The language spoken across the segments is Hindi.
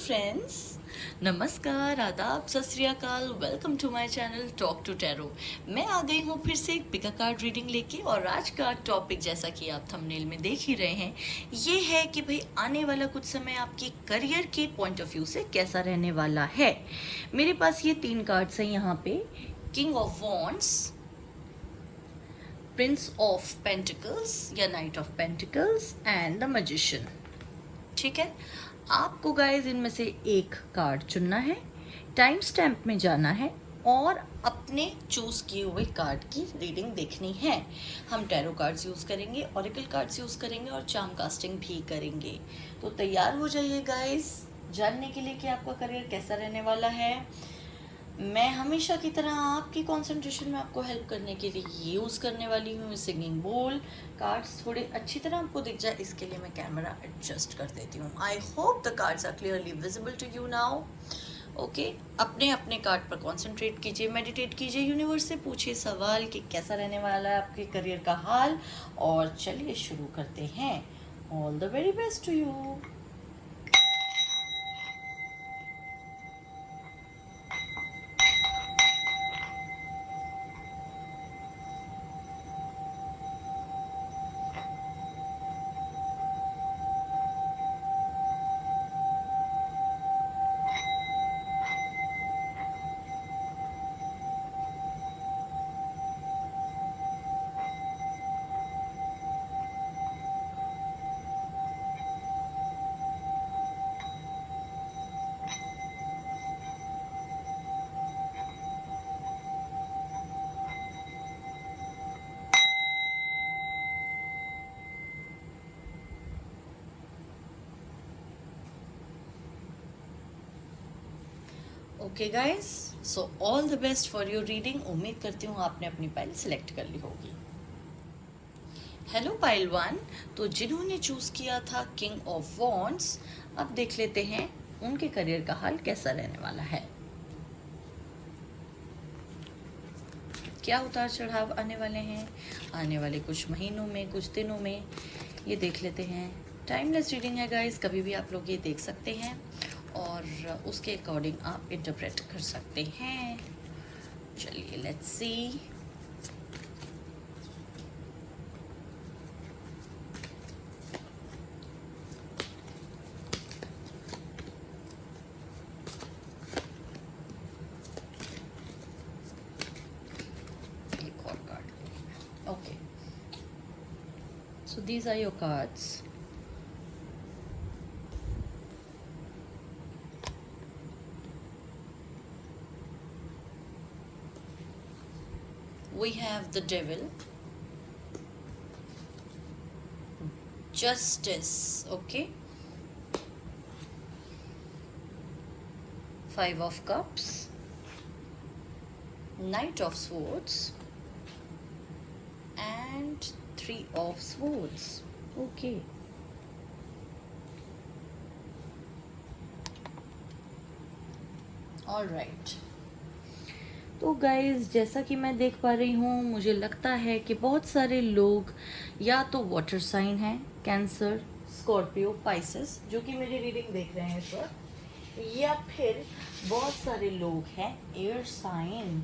फ्रेंड्स, नमस्कार, आदाब, सत श्री अकाल। Welcome to my channel talk to tarot. मैं आ गई हूँ फिर से एक पिका कार्ड रीडिंग लेके। और आज का टॉपिक, जैसा कि आप थंबनेल में देख ही रहे हैं, ये है कि भाई आने वाला कुछ समय आपके करियर के पॉइंट ऑफ व्यू से कैसा रहने वाला है। मेरे पास ये 3 कार्ड्स हैं यहाँ पे। King of wands, prince of pentacles या knight of pentacles and the magician. ठीक है, आपको गाइज इनमें से एक कार्ड चुनना है, टाइम स्टैम्प में जाना है और अपने चूज किए हुए कार्ड की रीडिंग देखनी है। हम टैरो कार्ड्स यूज करेंगे, ऑरेकल कार्ड्स यूज करेंगे और चार्म कास्टिंग भी करेंगे। तो तैयार हो जाइए गाइज जानने के लिए कि आपका करियर कैसा रहने वाला है। मैं हमेशा की तरह आपकी कंसंट्रेशन में आपको हेल्प करने के लिए यूज़ करने वाली हूँ सिंगिंग बोल। कार्ड्स थोड़े अच्छी तरह आपको दिख जाए, इसके लिए मैं कैमरा एडजस्ट कर देती हूँ। I hope the cards are clearly visible to you now. Okay, अपने अपने कार्ड पर कंसंट्रेट कीजिए, मेडिटेट कीजिए, यूनिवर्स से पूछिए सवाल कि कैसा रहने वाला है आपके करियर का हाल। और चलिए शुरू करते हैं। All the very best to you. Okay guys, so all the best for your reading. उम्मीद करती हूँ आपने अपनी पाइल सिलेक्ट कर ली होगी। हेलो पाइल 1, तो जिन्होंने चूज किया था किंग ऑफ वॉन्ड्स, अब देख लेते हैं उनके करियर का हाल कैसा रहने वाला है। क्या उतार चढ़ाव आने वाले हैं आने वाले कुछ महीनों में, कुछ दिनों में, ये देख लेते हैं। टाइमलेस रीडिंग है गाइस, कभी भी आप लोग ये देख सकते हैं और उसके अकॉर्डिंग आप इंटरप्रेट कर सकते हैं। चलिए लेट्स सी। एक और card. Okay, so these are your cards. We have the devil, justice, okay, 5 of cups, knight of swords and 3 of swords. Okay, all right. तो गाइज, जैसा कि मैं देख पा रही हूँ, मुझे लगता है कि बहुत सारे लोग या तो वाटर साइन हैं, कैंसर, स्कॉर्पियो, पाइसेस, जो कि मेरी रीडिंग देख रहे हैं इस वक्त, या फिर बहुत सारे लोग हैं air sign,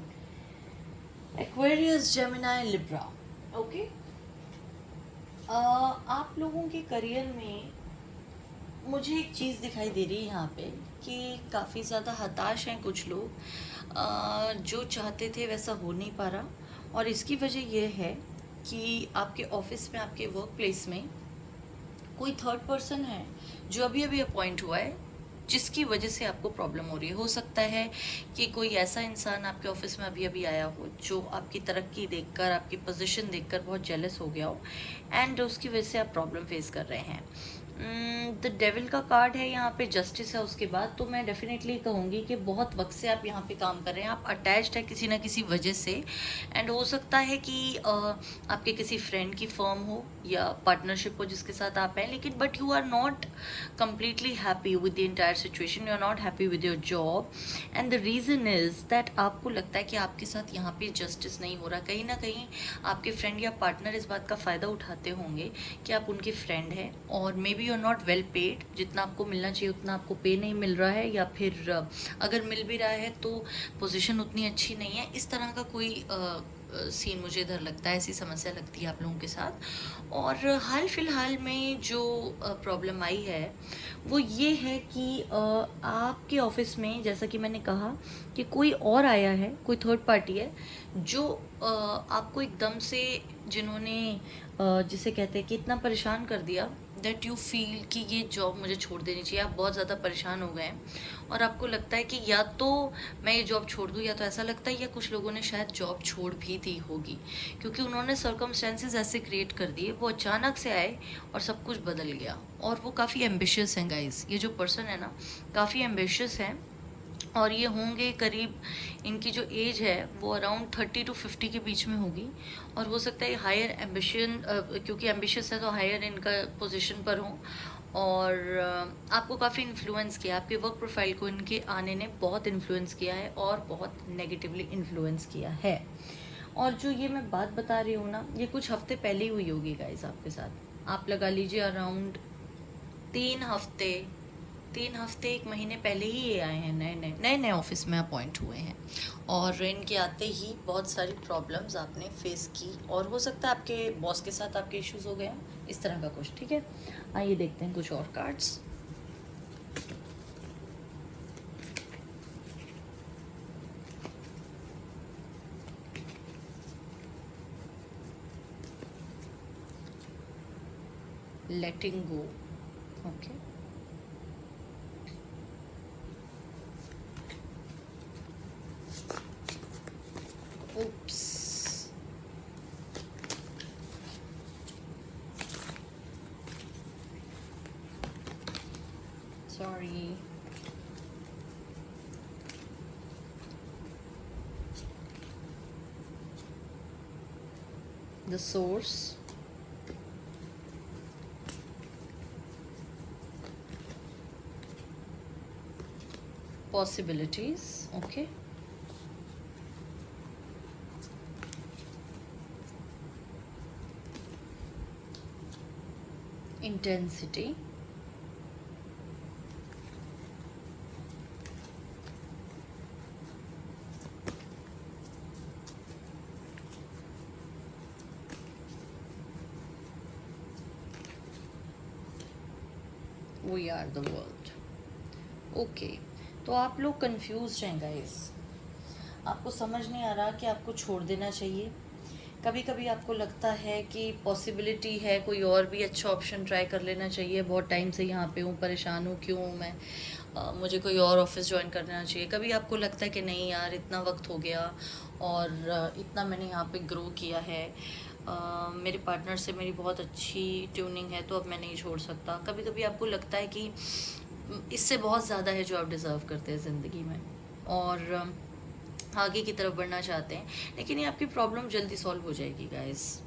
Aquarius, Gemini, Libra. Okay, आप लोगों के करियर में मुझे एक चीज़ दिखाई दे रही है यहाँ पे कि काफ़ी ज़्यादा हताश हैं कुछ लोग। जो चाहते थे वैसा हो नहीं पा रहा, और इसकी वजह यह है कि आपके ऑफिस में, आपके वर्क प्लेस में कोई थर्ड पर्सन है जो अभी अभी अपॉइंट हुआ है, जिसकी वजह से आपको प्रॉब्लम हो रही है। हो सकता है कि कोई ऐसा इंसान आपके ऑफिस में अभी अभी आया हो जो आपकी तरक्की देखकर, आपकी पोजीशन देखकर बहुत जेलस हो गया हो, एंड उसकी वजह से आप प्रॉब्लम फेस कर रहे हैं। द डेविल का कार्ड है यहाँ पे, जस्टिस है उसके बाद। तो मैं डेफिनेटली कहूँगी कि बहुत वक्त से आप यहाँ पे काम कर रहे हैं, आप अटैच्ड है किसी ना किसी वजह से, एंड हो सकता है कि आपके किसी फ्रेंड की फर्म हो या पार्टनरशिप हो जिसके साथ आप हैं, लेकिन but you are not completely happy with the entire situation, you are not happy with your job, and the reason is that आपको लगता है कि आपके साथ यहाँ पे जस्टिस नहीं हो रहा। कहीं ना कहीं आपके फ्रेंड या पार्टनर इस बात का फ़ायदा उठाते होंगे कि आप उनके फ्रेंड हैं, और maybe you are not well paid, जितना आपको मिलना चाहिए उतना आपको पे नहीं मिल रहा है, या फिर अगर मिल भी रहा है तो पोजीशन उतनी अच्छी नहीं है। इस तरह का कोई सीन मुझे इधर लगता है, ऐसी समस्या लगती है आप लोगों के साथ। और हाल फिलहाल में जो प्रॉब्लम आई है वो ये है कि आपके ऑफिस में, जैसा कि मैंने कहा कि कोई और आया है, कोई थर्ड पार्टी है जो आपको एकदम से, जिन्होंने जिसे कहते हैं कि इतना परेशान कर दिया दैट यू फील कि ये जॉब मुझे छोड़ देनी चाहिए। आप बहुत ज़्यादा परेशान हो गए हैं और आपको लगता है कि या तो मैं ये जॉब छोड़ दूँ, या तो ऐसा लगता है या कुछ लोगों ने शायद जॉब छोड़ भी दी होगी, क्योंकि उन्होंने सर्कमस्टेंसेस ऐसे क्रिएट कर दिए, वो अचानक से आए और सब कुछ बदल गया। और वो काफ़ी एम्बिशियस हैं गाइस, ये जो पर्सन है ना काफ़ी एम्बिशियस हैं, और ये होंगे करीब, इनकी जो एज है वो अराउंड 30 to 50 के बीच में होगी। और हो सकता है हायर एम्बिशन, क्योंकि एम्बिशियस है तो हायर इनका पोजीशन पर हो। और आपको काफ़ी इन्फ्लुएंस किया, आपके वर्क प्रोफाइल को इनके आने ने बहुत इन्फ्लुएंस किया है और बहुत नेगेटिवली इन्फ्लुएंस किया है। और जो ये मैं बात बता रही हूँ ना, ये कुछ हफ्ते पहले ही हुई होगी गाइस आपके साथ। आप लगा लीजिए अराउंड 3 हफ्ते, 3 हफ्ते 1 महीने पहले ही ये आए हैं, नए नए ऑफिस में अपॉइंट हुए हैं। और इनके आते ही बहुत सारी प्रॉब्लम्स आपने फेस की, और हो सकता है आपके बॉस के साथ आपके इश्यूज हो गए, इस तरह का कुछ। ठीक है, आइए देखते हैं कुछ और cards. Letting go, okay. Oops. Sorry. The source. Possibilities, okay. Intensity. We are the world. Okay, तो आप लोग कंफ्यूज हैं गाइस, आपको समझ नहीं आ रहा कि आपको छोड़ देना चाहिए। कभी कभी आपको लगता है कि पॉसिबिलिटी है कोई और भी अच्छा ऑप्शन ट्राई कर लेना चाहिए, बहुत टाइम से यहाँ पे हूँ, परेशान हूँ, क्यों हूँ मैं, मुझे कोई और ऑफिस ज्वाइन करना चाहिए। कभी आपको लगता है कि नहीं यार, इतना वक्त हो गया और इतना मैंने यहाँ पे ग्रो किया है, मेरे पार्टनर से मेरी बहुत अच्छी ट्यूनिंग है, तो अब मैं नहीं छोड़ सकता। कभी कभी आपको लगता है कि इससे बहुत ज़्यादा है जो आप डिज़र्व करते हैं ज़िंदगी में, और आगे की तरफ बढ़ना चाहते हैं, लेकिन ये आपकी प्रॉब्लम जल्दी सॉल्व हो जाएगी guys.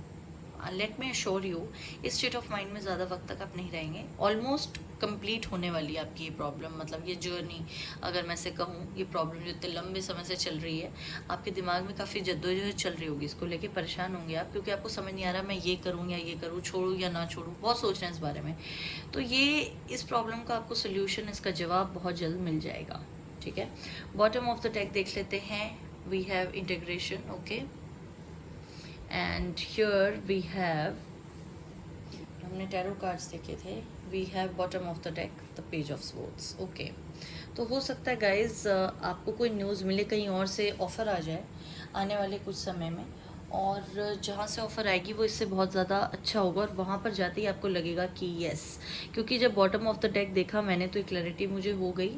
Let me assure you, इस स्टेट ऑफ माइंड में ज़्यादा वक्त तक आप नहीं रहेंगे। ऑलमोस्ट कंप्लीट होने वाली है आपकी ये प्रॉब्लम, मतलब ये जर्नी, अगर मैं से कहूँ, ये प्रॉब्लम जो इतने लंबे समय से चल रही है, आपके दिमाग में काफ़ी जद्दोजहद चल रही होगी, इसको लेके परेशान होंगे आप, क्योंकि आपको समझ नहीं आ रहा मैं ये करूँ या ये करूँ, छोड़ूँ या ना छोड़ूँ, बहुत सोच रहे हैं इस बारे में। तो ये, इस प्रॉब्लम का आपको सोल्यूशन, इसका जवाब बहुत जल्द मिल जाएगा। ठीक है, बॉटम ऑफ द डेक देख लेते हैं। We have integration, okay, and here we have, हमने टैरो कार्ड्स देखे थे, we have bottom of the deck the page of swords, okay। तो हो सकता है गाइज आपको कोई न्यूज़ मिले, कहीं और से ऑफ़र आ जाए आने वाले कुछ समय में, और जहाँ से ऑफ़र आएगी वो इससे बहुत ज़्यादा अच्छा होगा, और वहाँ पर जाते ही आपको लगेगा कि यस, क्योंकि जब बॉटम ऑफ द डेक देखा मैंने तो एक क्लैरिटी मुझे हो गई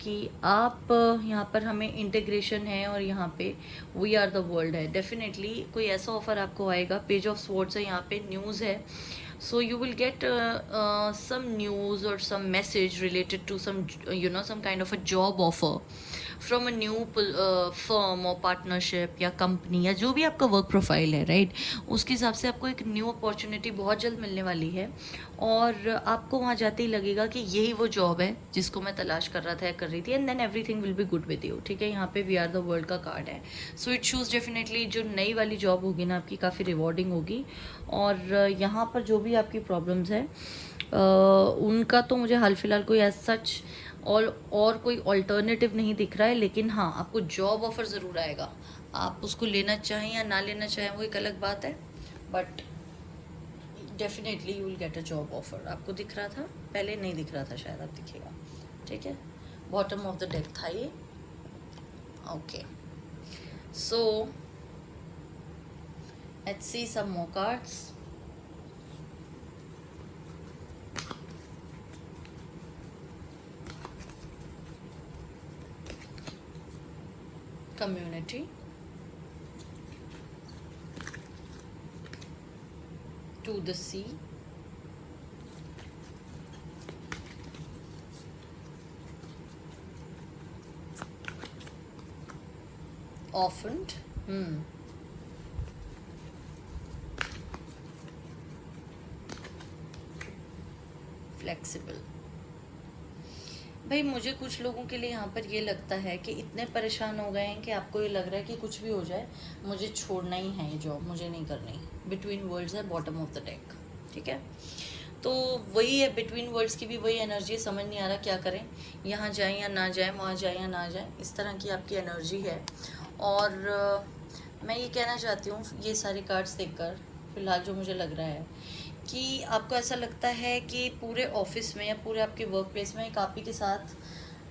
कि आप, यहाँ पर हमें इंटीग्रेशन है और यहाँ पे वी आर द वर्ल्ड है। डेफिनेटली कोई ऐसा ऑफ़र आपको आएगा, पेज ऑफ स्वॉर्ड्स है, यहाँ पे न्यूज़ है, so you will get some news or some message related to some, you know, some kind of a job offer from a new firm और पार्टनरशिप या कंपनी या जो भी आपका वर्क प्रोफाइल है, राइट, उसके हिसाब से आपको एक न्यू अपॉर्चुनिटी बहुत जल्द मिलने वाली है और आपको वहाँ जाते ही लगेगा कि यही वो जॉब है जिसको मैं तलाश कर रहा था या कर रही थी, and then everything will be good with you. ठीक है, यहाँ पे वी आर द वर्ल्ड का कार्ड है। सो इट शूज़ डेफिनेटली जो नई वाली जॉब होगी ना आपकी, काफ़ी रिवॉर्डिंग होगी। और यहाँ पर जो भी आपकी प्रॉब्लम्स है उनका तो मुझे हाल फिलहाल कोई एज सच और कोई ऑल्टरनेटिव नहीं दिख रहा है, लेकिन हाँ, आपको जॉब ऑफर ज़रूर आएगा। आप उसको लेना चाहें या ना लेना चाहें वो एक अलग बात है, but definitely you will get a job offer. आपको दिख रहा था पहले, नहीं दिख रहा था शायद, अब दिखेगा। ठीक है, बॉटम ऑफ द डेक था ये। Okay, so let's see some more cards. Community, to the sea, orphaned, flexible। भाई मुझे कुछ लोगों के लिए यहाँ पर ये लगता है कि इतने परेशान हो गए हैं कि आपको ये लग रहा है कि कुछ भी हो जाए मुझे छोड़ना ही है ये जॉब, मुझे नहीं करनी। बिटवीन वर्ल्ड्स है, बॉटम ऑफ द डेक। ठीक है, तो वही है, बिटवीन वर्ल्ड्स की भी वही एनर्जी है। समझ नहीं आ रहा क्या करें, यहाँ जाएं या ना जाएं, वहाँ जाएं या ना जाएं, इस तरह की आपकी एनर्जी है। और मैं ये कहना चाहती हूँ ये सारी कार्ड्स देखकर फिलहाल जो मुझे लग रहा है कि आपको ऐसा लगता है कि पूरे ऑफिस में या पूरे आपके वर्क प्लेस में एक आप ही के साथ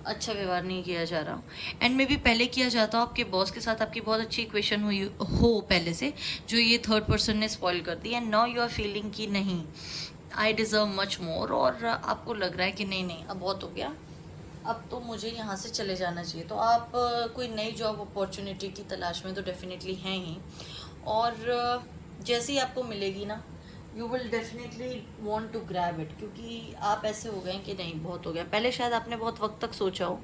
अच्छा व्यवहार नहीं किया जा रहा, एंड मे बी पहले किया जाता हो, आपके बॉस के साथ आपकी बहुत अच्छी इक्वेशन हुई हो पहले से, जो ये थर्ड पर्सन ने स्पॉइल कर दी, and now you are feeling कि नहीं, आई डिज़र्व मच मोर, और आपको लग रहा है कि नहीं नहीं अब बहुत हो गया, अब तो मुझे यहाँ से चले जाना चाहिए। तो आप कोई नई जॉब अपॉर्चुनिटी की तलाश में तो डेफिनेटली हैं ही, और जैसे ही आपको मिलेगी ना, you will definitely want to grab it, क्योंकि आप ऐसे हो गए कि नहीं बहुत हो गया। पहले शायद आपने बहुत वक्त तक सोचा हो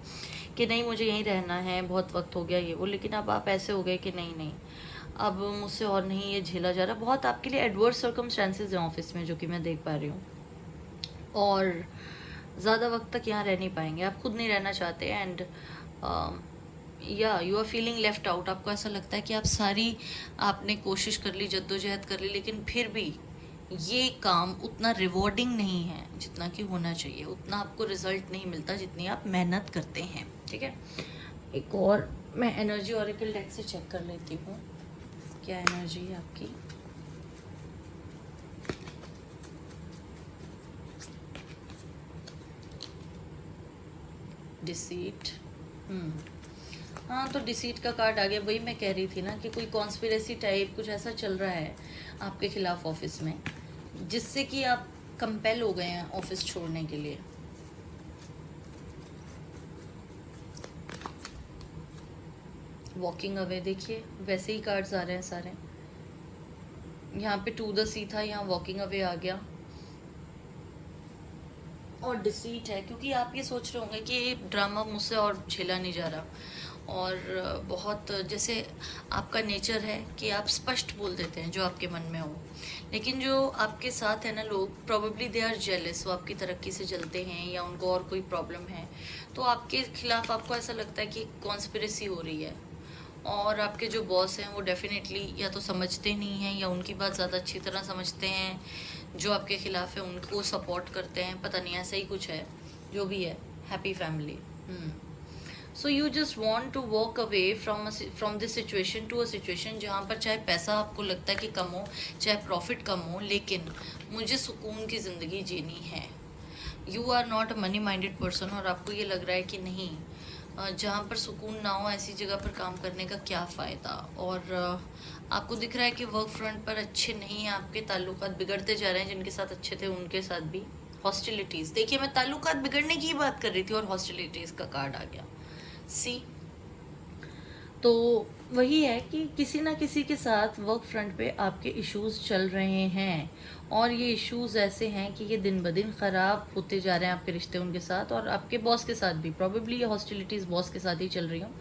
कि नहीं मुझे यहीं रहना है, बहुत वक्त हो गया ये वो, लेकिन अब आप ऐसे हो गए कि नहीं नहीं अब मुझसे और नहीं ये झेला जा रहा। बहुत आपके लिए एडवर्स सर्कमस्टेंसेज हैं ऑफिस में, जो कि मैं देख पा रही हूँ, और ज़्यादा वक्त तक यहाँ रह नहीं पाएंगे, आप खुद नहीं रहना चाहते, एंड या you are feeling left out. आपको ऐसा लगता है कि आप सारी आपने कोशिश कर ली, जद्दोजहद कर ली, लेकिन फिर भी ये काम उतना रिवॉर्डिंग नहीं है जितना कि होना चाहिए, उतना आपको रिजल्ट नहीं मिलता जितनी आप मेहनत करते हैं। ठीक है, एक और मैं एनर्जी ऑरेकल डेक से चेक कर लेती हूँ क्या एनर्जी है आपकी। डिसीट, हाँ, तो डिसीट का कार्ड आ गया। वही मैं कह रही थी ना कि कोई कॉन्स्पिरेसी टाइप कुछ ऐसा चल रहा है आपके खिलाफ ऑफिस में, जिससे कि आप कंपेल हो गए हैं ऑफिस छोड़ने के लिए। वॉकिंग अवे, देखिए वैसे ही कार्ड्स आ रहे हैं सारे। यहाँ पे टू द सी था, यहाँ वॉकिंग अवे आ गया, और डिसीट है, क्योंकि आप ये सोच रहे होंगे कि ये ड्रामा मुझसे और झेला नहीं जा रहा, और बहुत जैसे आपका नेचर है कि आप स्पष्ट बोल देते हैं जो आपके मन में हो, लेकिन जो आपके साथ है ना लोग, प्रोबेबली दे आर जेलस, वो आपकी तरक्की से जलते हैं या उनको और कोई प्रॉब्लम है, तो आपके खिलाफ आपको ऐसा लगता है कि कॉन्स्पिरेसी हो रही है। और आपके जो बॉस हैं वो डेफिनेटली या तो समझते नहीं हैं या उनकी बात ज़्यादा अच्छी तरह समझते हैं, जो आपके खिलाफ है उनको सपोर्ट करते हैं, पता नहीं ऐसा ही कुछ है, जो भी है। Happy family. So you just want to walk away from this situation to a situation जहाँ पर चाहे पैसा आपको लगता है कि कम हो, चाहे प्रॉफिट कम हो, लेकिन मुझे सुकून की ज़िंदगी जीनी है। You are not a money minded person, और आपको ये लग रहा है कि नहीं, जहाँ पर सुकून ना हो ऐसी जगह पर काम करने का क्या फ़ायदा। और आपको दिख रहा है कि वर्क फ्रंट पर अच्छे नहीं हैं आपके ताल्लुकात, बिगड़ते जा रहे हैं। जिनके साथ अच्छे थे उनके साथ भी हॉस्टिलिटीज़। देखिए मैं ताल्लुकात बिगड़ने की बात कर रही थी और हॉस्टिलिटीज़ का कार्ड आ गया। सी, तो वही है कि किसी ना किसी के साथ वर्क फ्रंट पे आपके इश्यूज चल रहे हैं, और ये इश्यूज ऐसे हैं कि ये दिन ब दिन ख़राब होते जा रहे हैं आपके रिश्ते उनके साथ, और आपके बॉस के साथ भी प्रॉबेबली ये हॉस्टिलिटीज़ बॉस के साथ ही चल रही हूँ,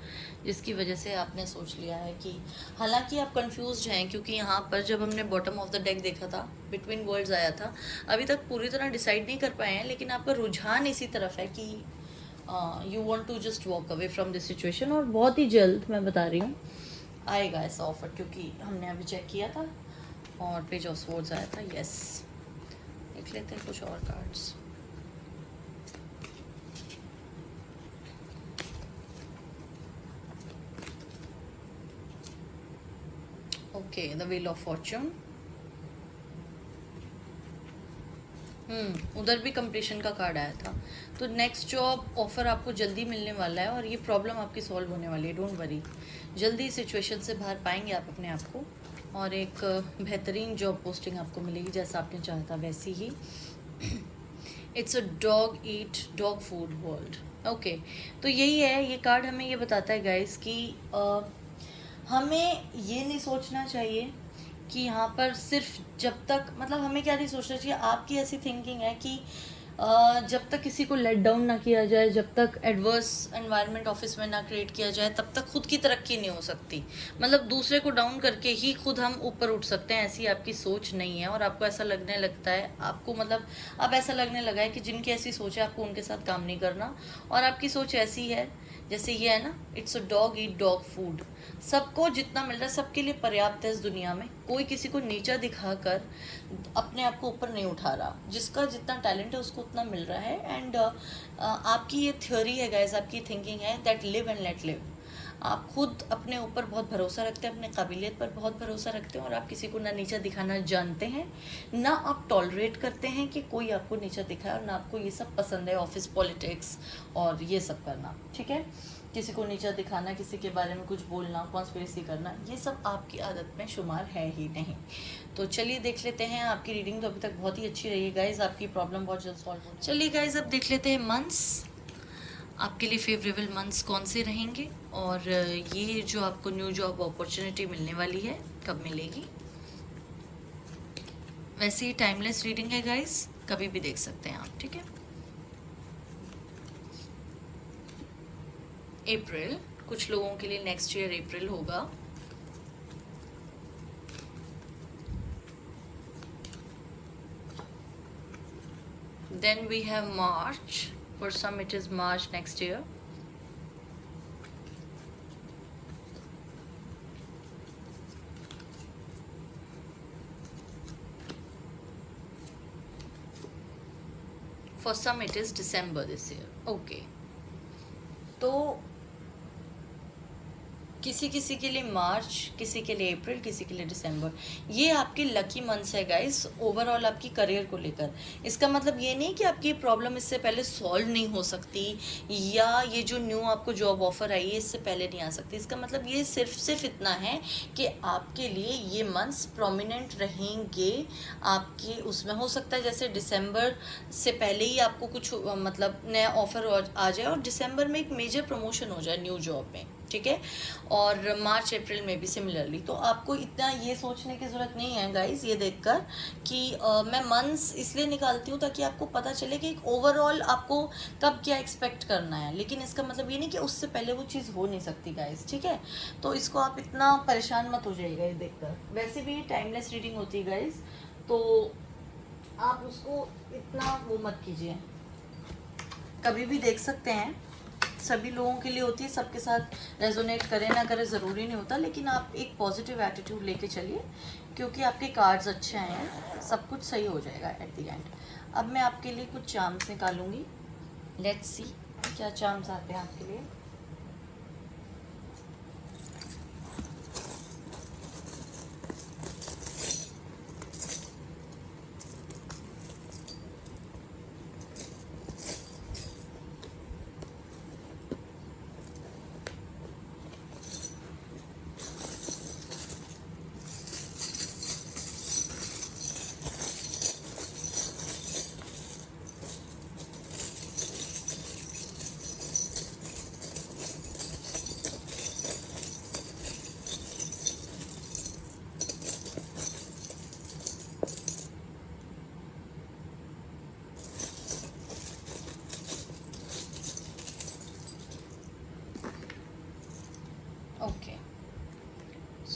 जिसकी वजह से आपने सोच लिया है कि, हालांकि आप कंफ्यूज हैं क्योंकि यहाँ पर जब हमने बॉटम ऑफ द डेक देखा था, बिटवीन वर्ल्ड्स आया था, अभी तक पूरी तरह डिसाइड नहीं कर पाए हैं, लेकिन आपका रुझान इसी तरफ है कि you want to just walk away from this situation, और बहुत ही जल्द मैं बता रही हूँ आएगा ऐसा ऑफर, क्योंकि हमने अभी चेक किया था और पेज ऑफ स्वॉर्ड्स आया था। यस, देख लेते हैं कुछ और cards. Okay, the wheel of Fortune. उधर भी कंप्लीशन का कार्ड आया था। तो नेक्स्ट जॉब ऑफर आपको जल्दी मिलने वाला है, और ये प्रॉब्लम आपकी सॉल्व होने वाली है, डोंट वरी। जल्दी सिचुएशन से बाहर पाएंगे आप अपने आप को, और एक बेहतरीन जॉब पोस्टिंग आपको मिलेगी जैसा आपने चाहा था वैसी ही। It's a dog eat dog food world. Okay, तो यही है, ये कार्ड हमें ये बताता है गाइस कि हमें ये नहीं सोचना चाहिए कि यहाँ पर सिर्फ जब तक, मतलब हमें क्या नहीं सोचना चाहिए, आपकी ऐसी थिंकिंग है कि जब तक किसी को लेट डाउन ना किया जाए, जब तक एडवर्स एनवायरनमेंट ऑफिस में ना क्रिएट किया जाए, तब तक खुद की तरक्की नहीं हो सकती। मतलब दूसरे को डाउन करके ही खुद हम ऊपर उठ सकते हैं, ऐसी आपकी सोच नहीं है। और आपको ऐसा लगने लगता है, आपको मतलब अब ऐसा लगने लगा है कि जिनकी ऐसी सोच है आपको उनके साथ काम नहीं करना, और आपकी सोच ऐसी है जैसे ये है ना, it's a dog eat dog food. सबको जितना मिल रहा है सबके लिए पर्याप्त है इस दुनिया में, कोई किसी को नीचा दिखाकर अपने आप को ऊपर नहीं उठा रहा, जिसका जितना टैलेंट है उसको उतना मिल रहा है। एंड आपकी ये थ्योरी है गाइस, आपकी थिंकिंग है that live and let live. आप खुद अपने ऊपर बहुत भरोसा रखते हैं, अपने काबिलियत पर बहुत भरोसा रखते हैं, और आप किसी को ना नीचा दिखाना जानते हैं, ना आप टॉलरेट करते हैं कि कोई आपको नीचा दिखाए, और ना आपको ये सब पसंद है, ऑफिस पॉलिटिक्स और ये सब करना, ठीक है। किसी को नीचा दिखाना, किसी के बारे में कुछ बोलना, कॉन्स्पिरेसी करना, ये सब आपकी आदत में शुमार है ही नहीं। तो चलिए देख लेते हैं, आपकी रीडिंग तो अभी तक बहुत ही अच्छी रही है गाइज, आपकी प्रॉब्लम बहुत जल्द सॉल्व हो। चलिए गाइज, अब देख लेते हैं मंथ्स, आपके लिए फेवरेबल मंथ्स कौन से रहेंगे, और ये जो आपको न्यू जॉब अपॉर्चुनिटी मिलने वाली है कब मिलेगी। वैसे ही टाइमलेस रीडिंग है गाइस, कभी भी देख सकते हैं आप, ठीक है। अप्रैल, कुछ लोगों के लिए नेक्स्ट ईयर अप्रैल होगा। Then we have March. For some it is March next year. For some it is December this year. Okay. तो किसी किसी के लिए मार्च, किसी के लिए अप्रैल, किसी के लिए दिसंबर, ये आपके लकी मंथ्स है गाइस ओवरऑल आपकी करियर को लेकर। इसका मतलब ये नहीं कि आपकी प्रॉब्लम इससे पहले सॉल्व नहीं हो सकती, या ये जो न्यू आपको जॉब ऑफर आई है इससे पहले नहीं आ सकती। इसका मतलब ये सिर्फ इतना है कि आपके लिए ये मंथ्स प्रोमिनेंट रहेंगे आपके उसमें। हो सकता है जैसे दिसंबर से पहले ही आपको कुछ मतलब नया ऑफर आ जाए, और दिसंबर में एक मेजर प्रमोशन हो जाए न्यू जॉब में, ठीक है। और मार्च अप्रैल में भी सिमिलरली। तो आपको इतना ये सोचने की ज़रूरत नहीं है गाइस ये देखकर कि मैं मंथ्स इसलिए निकालती हूँ ताकि आपको पता चले कि एक ओवरऑल आपको कब क्या एक्सपेक्ट करना है, लेकिन इसका मतलब ये नहीं कि उससे पहले वो चीज़ हो नहीं सकती गाइस, ठीक है। तो इसको आप इतना परेशान मत हो जाइएगा ये देखकर। वैसे भी टाइमलेस रीडिंग होती है गाइस, तो आप उसको इतना वो मत कीजिए, कभी भी देख सकते हैं। सभी लोगों के लिए होती है, सबके साथ रेजोनेट करे ना करे ज़रूरी नहीं होता, लेकिन आप एक पॉजिटिव एटीट्यूड लेके चलिए, क्योंकि आपके कार्ड्स अच्छे आए हैं, सब कुछ सही हो जाएगा एट द एंड। अब मैं आपके लिए कुछ चार्म्स निकालूंगी, लेट्स सी क्या चार्म्स आते हैं आपके लिए।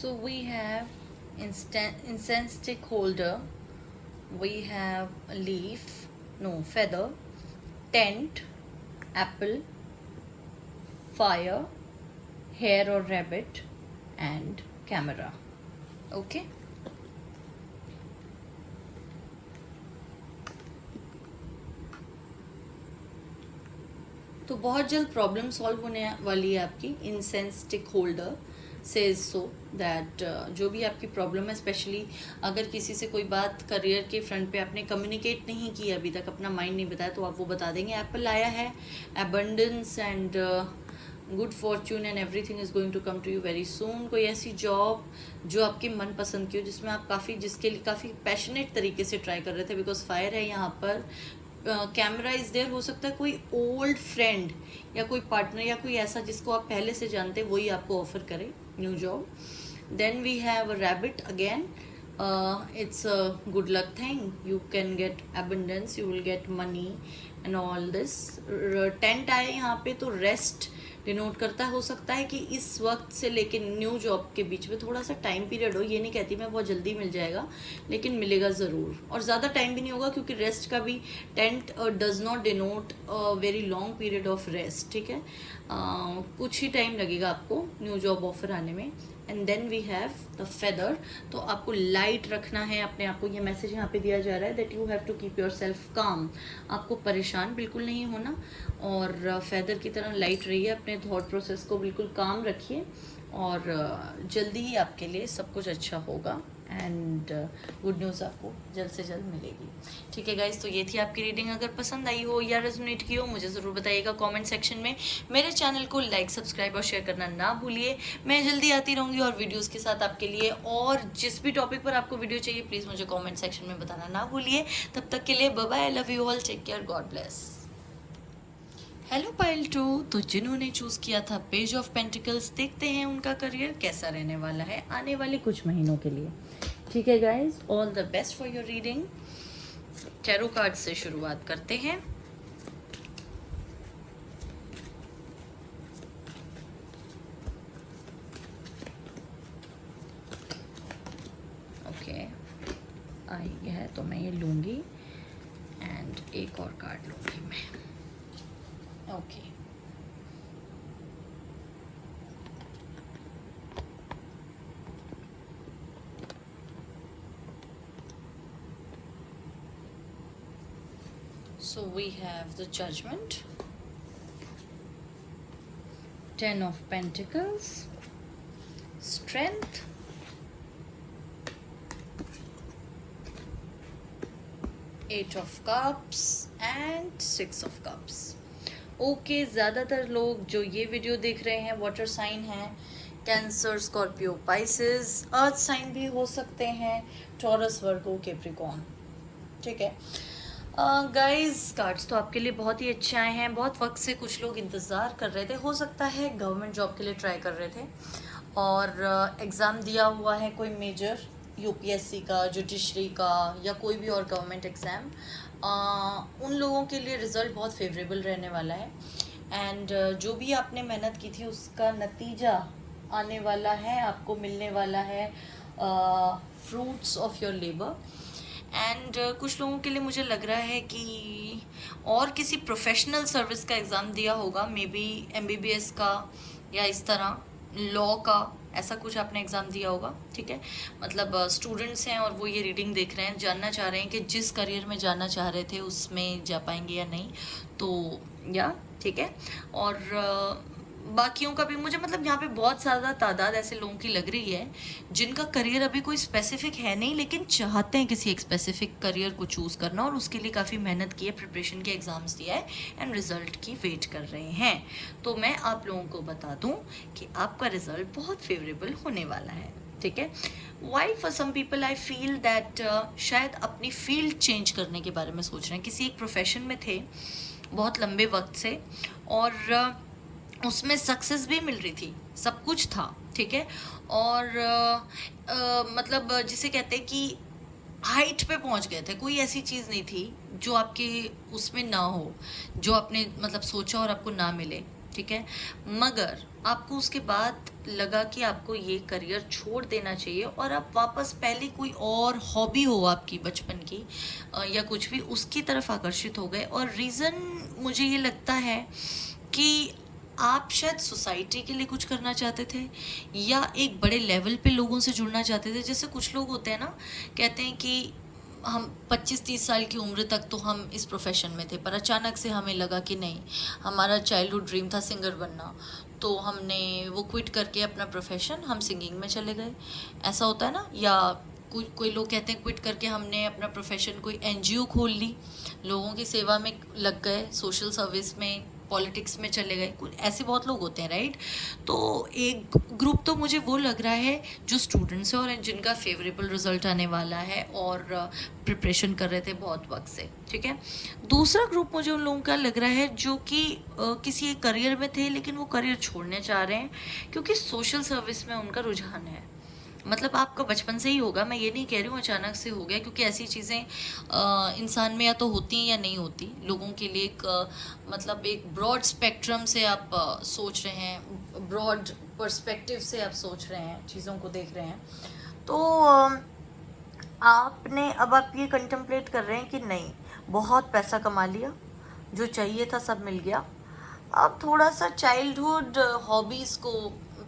So we have incense stick holder, we have a leaf, no, feather, tent, apple, fire, hare or rabbit, and camera. Okay. तो बहुत जल्द प्रॉब्लम सॉल्व होने वाली है आपकी. Incense stick holder says so that जो भी आपकी प्रॉब्लम है, स्पेशली अगर किसी से कोई बात करियर के फ्रंट पे आपने कम्युनिकेट नहीं की अभी तक, अपना माइंड नहीं बताया, तो आप वो बता देंगे. एप्पल आया है, abundance and good fortune and everything is going to come to you very soon. कोई ऐसी जॉब जो आपकी मनपसंद की हो, जिसमें आप जिसके लिए काफ़ी पैशनेट तरीके से ट्राई कर रहे थे, बिकॉज फायर है यहाँ पर. Camera is there. हो सकता है कोई ओल्ड फ्रेंड या कोई पार्टनर या कोई ऐसा जिसको आप पहले से जानते हैं, वही आपको ऑफर करे new job. Then we have a rabbit again. it's a good luck thing. You can get abundance, you will get money and all this. Tent आए यहाँ पे तो रेस्ट डिनोट करता है. हो सकता है कि इस वक्त से लेके न्यू जॉब के बीच में थोड़ा सा टाइम पीरियड हो. ये नहीं कहती मैं बहुत जल्दी मिल जाएगा, लेकिन मिलेगा ज़रूर. और ज़्यादा टाइम भी नहीं होगा, क्योंकि रेस्ट का भी tent does not denote very long period of rest. ठीक है, कुछ ही टाइम लगेगा आपको न्यू जॉब ऑफर आने में. And then we have the feather. तो आपको लाइट रखना है अपने आप को. ये मैसेज यहाँ पे दिया जा रहा है that you have to keep yourself calm. आपको परेशान बिल्कुल नहीं होना, और फेदर की तरह लाइट रहिए. अपने थॉट प्रोसेस को बिल्कुल काम रखिए, और जल्दी ही आपके लिए सब कुछ अच्छा होगा. एंड गुड न्यूज़ आपको जल्द से जल्द मिलेगी. ठीक है गाइज, तो ये थी आपकी रीडिंग. अगर पसंद आई हो या रेजोनेट की हो, मुझे ज़रूर बताइएगा कमेंट सेक्शन में. मेरे चैनल को लाइक, सब्सक्राइब और शेयर करना ना भूलिए. मैं जल्दी आती रहूँगी और वीडियोज़ के साथ आपके लिए. और जिस भी टॉपिक पर आपको वीडियो चाहिए, प्लीज़ मुझे कॉमेंट सेक्शन में बताना ना भूलिए. तब तक के लिए bye bye. I love you all. Take care. God bless. Hello pile 2. तो जिन्होंने चूज़ किया था पेज ऑफ पेंटिकल्स, देखते हैं उनका करियर कैसा रहने वाला है आने वाले कुछ महीनों के लिए. ठीक है guys, all the best for your reading. Tarot card से शुरुआत करते हैं. ओके, आई है तो मैं ये लूँगी, एंड एक और कार्ड लूँगी मैं. Okay, so we have the Judgment, 10 of Pentacles, Strength, Eight of Cups and Six of Cups. Okay, ज़्यादातर लोग जो ये वीडियो देख रहे हैं वाटर साइन हैं. Cancer, Scorpio, Pisces. Earth sign भी हो सकते हैं, टॉरस, वर्गो, कैप्रिकॉर्न. ठीक है गाइस, कार्ड्स तो आपके लिए बहुत ही अच्छे आए हैं. बहुत वक्त से कुछ लोग इंतज़ार कर रहे थे. हो सकता है गवर्नमेंट जॉब के लिए ट्राई कर रहे थे और एग्ज़ाम दिया हुआ है कोई मेजर, यूपीएससी का, जुडिशरी का, या कोई भी और गवर्नमेंट एग्ज़ाम. उन लोगों के लिए रिज़ल्ट बहुत फेवरेबल रहने वाला है. एंड जो भी आपने मेहनत की थी उसका नतीजा आने वाला है, आपको मिलने वाला है fruits of your labour. And कुछ लोगों के लिए मुझे लग रहा है कि और किसी प्रोफेशनल सर्विस का एग्ज़ाम दिया होगा, मे बी एमबीबीएस का या इस तरह लॉ का, ऐसा कुछ आपने एग्ज़ाम दिया होगा. ठीक है, मतलब स्टूडेंट्स हैं और वो ये रीडिंग देख रहे हैं, जानना चाह रहे हैं कि जिस करियर में जाना चाह रहे थे उसमें जा पाएंगे या नहीं. तो या ठीक है, और बाकियों का भी मुझे, मतलब यहाँ पे बहुत ज़्यादा तादाद ऐसे लोगों की लग रही है जिनका करियर अभी कोई स्पेसिफिक है नहीं, लेकिन चाहते हैं किसी एक स्पेसिफिक करियर को चूज़ करना, और उसके लिए काफ़ी मेहनत की है, प्रिपरेशन के एग्ज़ाम्स दिया है, एंड रिज़ल्ट की वेट कर रहे हैं. तो मैं आप लोगों को बता दूं कि आपका रिज़ल्ट बहुत फेवरेबल होने वाला है. ठीक है, why for some people I feel that शायद अपनी फील्ड चेंज करने के बारे में सोच रहे हैं. किसी एक प्रोफेशन में थे बहुत लंबे वक्त से, और उसमें सक्सेस भी मिल रही थी, सब कुछ था. ठीक है, और मतलब जिसे कहते हैं कि हाइट पे पहुंच गए थे. कोई ऐसी चीज़ नहीं थी जो आपके उसमें ना हो, जो आपने मतलब सोचा और आपको ना मिले. ठीक है। मगर आपको उसके बाद लगा कि आपको ये करियर छोड़ देना चाहिए और आप वापस पहले कोई और हॉबी हो आपकी बचपन की या कुछ भी उसकी तरफ आकर्षित हो गए। और रीज़न मुझे ये लगता है कि आप शायद सोसाइटी के लिए कुछ करना चाहते थे या एक बड़े लेवल पे लोगों से जुड़ना चाहते थे। जैसे कुछ लोग होते हैं ना, कहते हैं कि हम 25-30 साल की उम्र तक तो हम इस प्रोफेशन में थे, पर अचानक से हमें लगा कि नहीं, हमारा चाइल्डहुड ड्रीम था सिंगर बनना, तो हमने वो क्विट करके अपना प्रोफेशन हम सिंगिंग में चले गए। ऐसा होता है ना। या कोई लोग कहते हैं क्विट करके हमने अपना प्रोफेशन कोई एनजीओ खोल ली, लोगों की सेवा में लग गए, सोशल सर्विस में, पॉलिटिक्स में चले गए। कुछ ऐसे बहुत लोग होते हैं, राइट। तो एक ग्रुप तो मुझे वो लग रहा है जो स्टूडेंट्स हैं और जिनका फेवरेबल रिजल्ट आने वाला है और प्रिपरेशन कर रहे थे बहुत वक्त से, ठीक है। दूसरा ग्रुप मुझे उन लोगों का लग रहा है जो कि किसी एक करियर में थे लेकिन वो करियर छोड़ने चाह रहे हैं क्योंकि सोशल सर्विस में उनका रुझान है। मतलब आपका बचपन से ही होगा, मैं ये नहीं कह रही हूँ अचानक से हो गया, क्योंकि ऐसी चीज़ें इंसान में या तो होती हैं या नहीं होती। लोगों के लिए एक मतलब एक ब्रॉड स्पेक्ट्रम से आप सोच रहे हैं, ब्रॉड पर्सपेक्टिव से आप सोच रहे हैं, चीज़ों को देख रहे हैं। तो आपने अब आप ये कंtemplate कर रहे हैं कि नहीं, बहुत पैसा कमा लिया, जो चाहिए था सब मिल गया, अब थोड़ा सा चाइल्डहुड हॉबीज़ को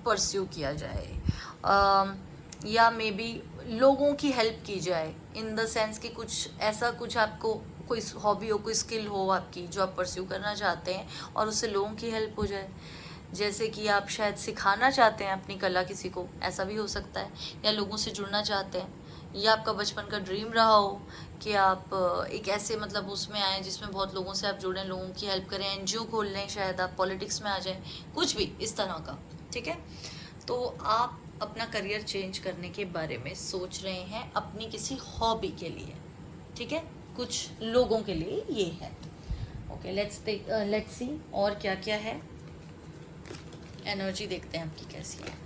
परस्यू किया जाए या मे बी लोगों की हेल्प की जाए, इन द सेंस कि कुछ ऐसा कुछ आपको कोई हॉबी हो, कोई स्किल हो आपकी जो आप परस्यू करना चाहते हैं और उससे लोगों की हेल्प हो जाए। जैसे कि आप शायद सिखाना चाहते हैं अपनी कला किसी को, ऐसा भी हो सकता है, या लोगों से जुड़ना चाहते हैं, या आपका बचपन का ड्रीम रहा हो कि आप एक ऐसे मतलब उसमें आए जिसमें बहुत लोगों से आप जुड़ें, लोगों की हेल्प करें, एनजीओ खोल लें, शायद आप पॉलिटिक्स में आ जाएं, कुछ भी इस तरह का, ठीक है। तो आप अपना करियर चेंज करने के बारे में सोच रहे हैं अपनी किसी हॉबी के लिए, ठीक है, कुछ लोगों के लिए ये है। ओके, लेट्स सी और क्या क्या है। एनर्जी देखते हैं आपकी कैसी है।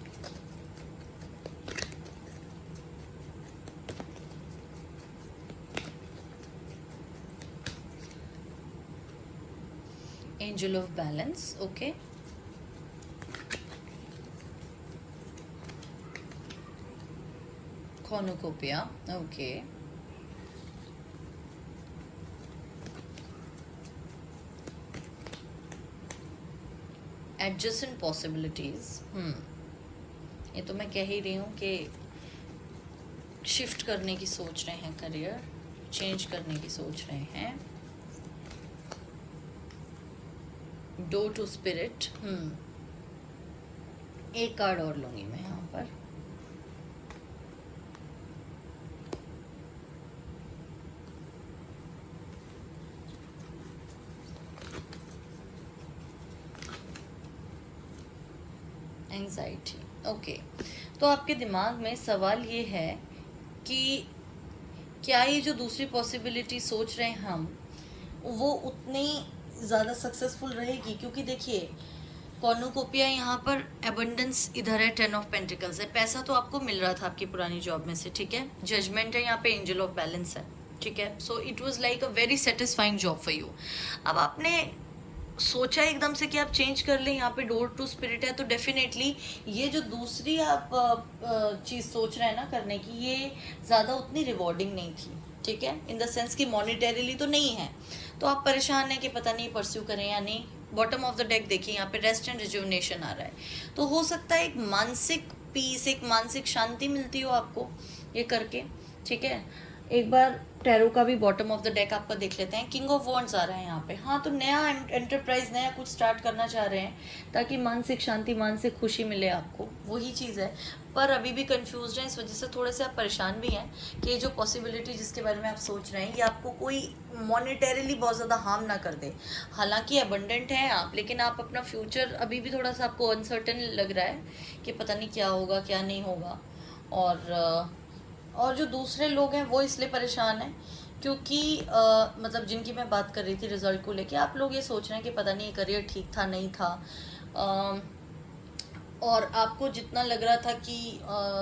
Angel of balance, okay. Cornucopia, okay. Adjacent possibilities, ये तो मैं कह ही रही हूँ कि शिफ्ट करने की सोच रहे हैं, करियर चेंज करने की सोच रहे हैं। डोर टू स्पिरिट, एक कार्ड और लूँगी मैं यहाँ पर। Anxiety, okay. तो आपके दिमाग में सवाल ये है कि क्या ये जो दूसरी पॉसिबिलिटी सोच रहे हैं हम, वो उतनी ज़्यादा सक्सेसफुल रहेगी? क्योंकि देखिए, कॉर्नुकोपिया यहाँ पर एबंडेंस इधर है, 10 ऑफ पेंटिकल्स है, पैसा तो आपको मिल रहा था आपकी पुरानी जॉब में से, ठीक है। जजमेंट है यहाँ पे, एंजल ऑफ बैलेंस है, ठीक है। So it was like a very satisfying job for you. अब आपने सोचा एकदम से कि आप चेंज कर लें, यहाँ पे डोर टू स्पिरिट है, तो डेफिनेटली ये जो दूसरी आप चीज़ सोच रहे हैं ना करने की, ये ज़्यादा उतनी रिवॉर्डिंग नहीं थी, ठीक है, इन द सेंस कि मॉनिटरीली तो नहीं है। तो आप परेशान हैं कि पता नहीं परस्यू करें या नहीं। बॉटम ऑफ द डेक देखिए, यहाँ पे रेस्ट एंड रिजुवनेशन आ रहा है, तो हो सकता है एक मानसिक पीस, एक मानसिक शांति मिलती हो आपको ये करके, ठीक है। एक बार टैरो का भी बॉटम ऑफ द डेक आपका देख लेते हैं। किंग ऑफ वॉन्ड्स आ रहा है यहाँ पे। हाँ, तो नया एंटरप्राइज, नया कुछ स्टार्ट करना चाह रहे हैं ताकि मानसिक शांति, मानसिक खुशी मिले आपको, वही चीज़ है। पर अभी भी कंफ्यूज हैं, इस वजह से थोड़े से आप परेशान भी हैं कि ये जो पॉसिबिलिटी जिसके बारे में आप सोच रहे हैं, ये आपको कोई मॉनिटरीली बहुत ज़्यादा हार्म ना कर दे। हालांकि अबंडेंट हैं आप, लेकिन आप अपना फ्यूचर अभी भी थोड़ा सा आपको अनसर्टेन लग रहा है कि पता नहीं क्या होगा क्या नहीं होगा। और जो दूसरे लोग हैं वो इसलिए परेशान हैं क्योंकि मतलब जिनकी मैं बात कर रही थी रिजल्ट को लेके, आप लोग ये सोच रहे हैं कि पता नहीं ये करियर ठीक था नहीं था, और आपको जितना लग रहा था कि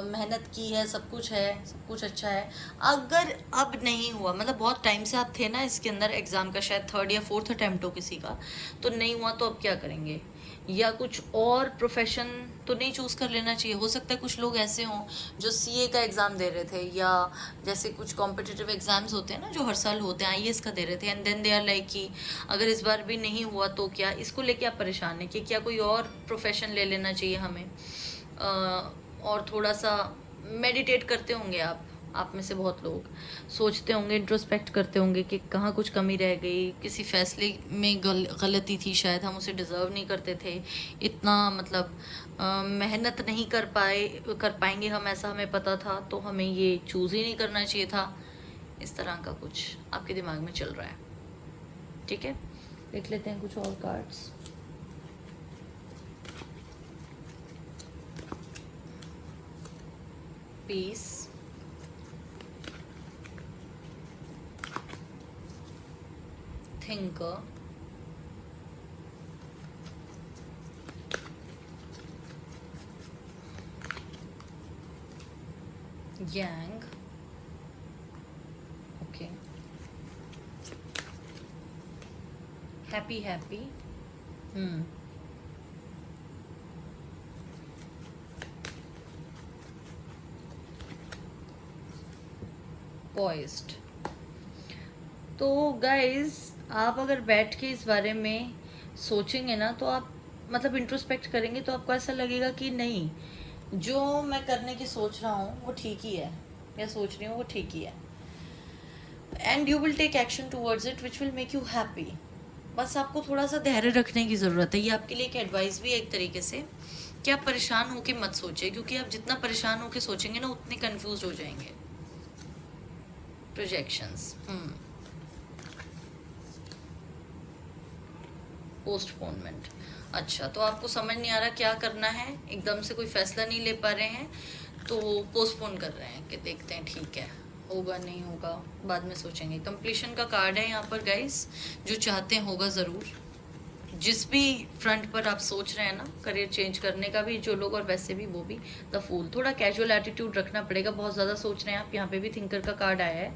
मेहनत की है, सब कुछ है, सब कुछ अच्छा है, अगर अब नहीं हुआ, मतलब बहुत टाइम से आप थे ना इसके अंदर, एग्ज़ाम का शायद 3rd या 4th अटैम्प्ट हो किसी का, तो नहीं हुआ तो अब क्या करेंगे? या कुछ और प्रोफेशन तो नहीं चूज़ कर लेना चाहिए? हो सकता है कुछ लोग ऐसे हों जो सीए का एग्ज़ाम दे रहे थे, या जैसे कुछ कॉम्पिटिटिव एग्ज़ाम्स होते हैं ना जो हर साल होते हैं, आईएएस का दे रहे थे, and then they are like कि अगर इस बार भी नहीं हुआ तो क्या? इसको लेके आप परेशान हैं कि क्या कोई और प्रोफेशन ले लेना चाहिए हमें? और थोड़ा सा मेडिटेट करते होंगे आप में से बहुत लोग सोचते होंगे, इंट्रोस्पेक्ट करते होंगे कि कहाँ कुछ कमी रह गई, किसी फैसले में गलती थी, शायद हम उसे डिज़र्व नहीं करते थे इतना, मतलब मेहनत नहीं कर पाएंगे हम, ऐसा हमें पता था, तो हमें ये चूज़ ही नहीं करना चाहिए था। इस तरह का कुछ आपके दिमाग में चल रहा है। ठीक है, देख लेते हैं कुछ और cards. Peace, thinker, yang, okay, happy, poised। तो गाइज आप अगर बैठ के इस बारे में सोचेंगे ना, तो आप मतलब इंट्रोस्पेक्ट करेंगे, तो आपको ऐसा लगेगा कि नहीं, जो मैं करने की सोच रहा हूँ वो ठीक ही है, या सोच रही हूँ वो ठीक ही है, and you will take action towards it which will make you happy. बस आपको थोड़ा सा धैर्य रखने की ज़रूरत है। ये आपके लिए एक एडवाइस भी है एक तरीके से, कि आप परेशान होके मत सोचिए, क्योंकि आप जितना परेशान होके सोचेंगे ना उतने कंफ्यूज हो जाएंगे। Projections, postponement. अच्छा, तो आपको समझ नहीं आ रहा क्या करना है, एकदम से कोई फैसला नहीं ले पा रहे हैं, तो पोस्टपोन कर रहे हैं कि देखते हैं, ठीक है, होगा नहीं होगा बाद में सोचेंगे। कंप्लीशन का कार्ड है यहाँ पर गाइस, जो चाहते हैं होगा ज़रूर। जिस भी फ्रंट पर आप सोच रहे हैं ना, करियर चेंज करने का भी जो लोग, और वैसे भी वो भी। द फूल, थोड़ा कैजुअल एटीट्यूड रखना पड़ेगा, बहुत ज़्यादा सोच रहे हैं आप, यहाँ पे भी थिंकर का कार्ड आया है,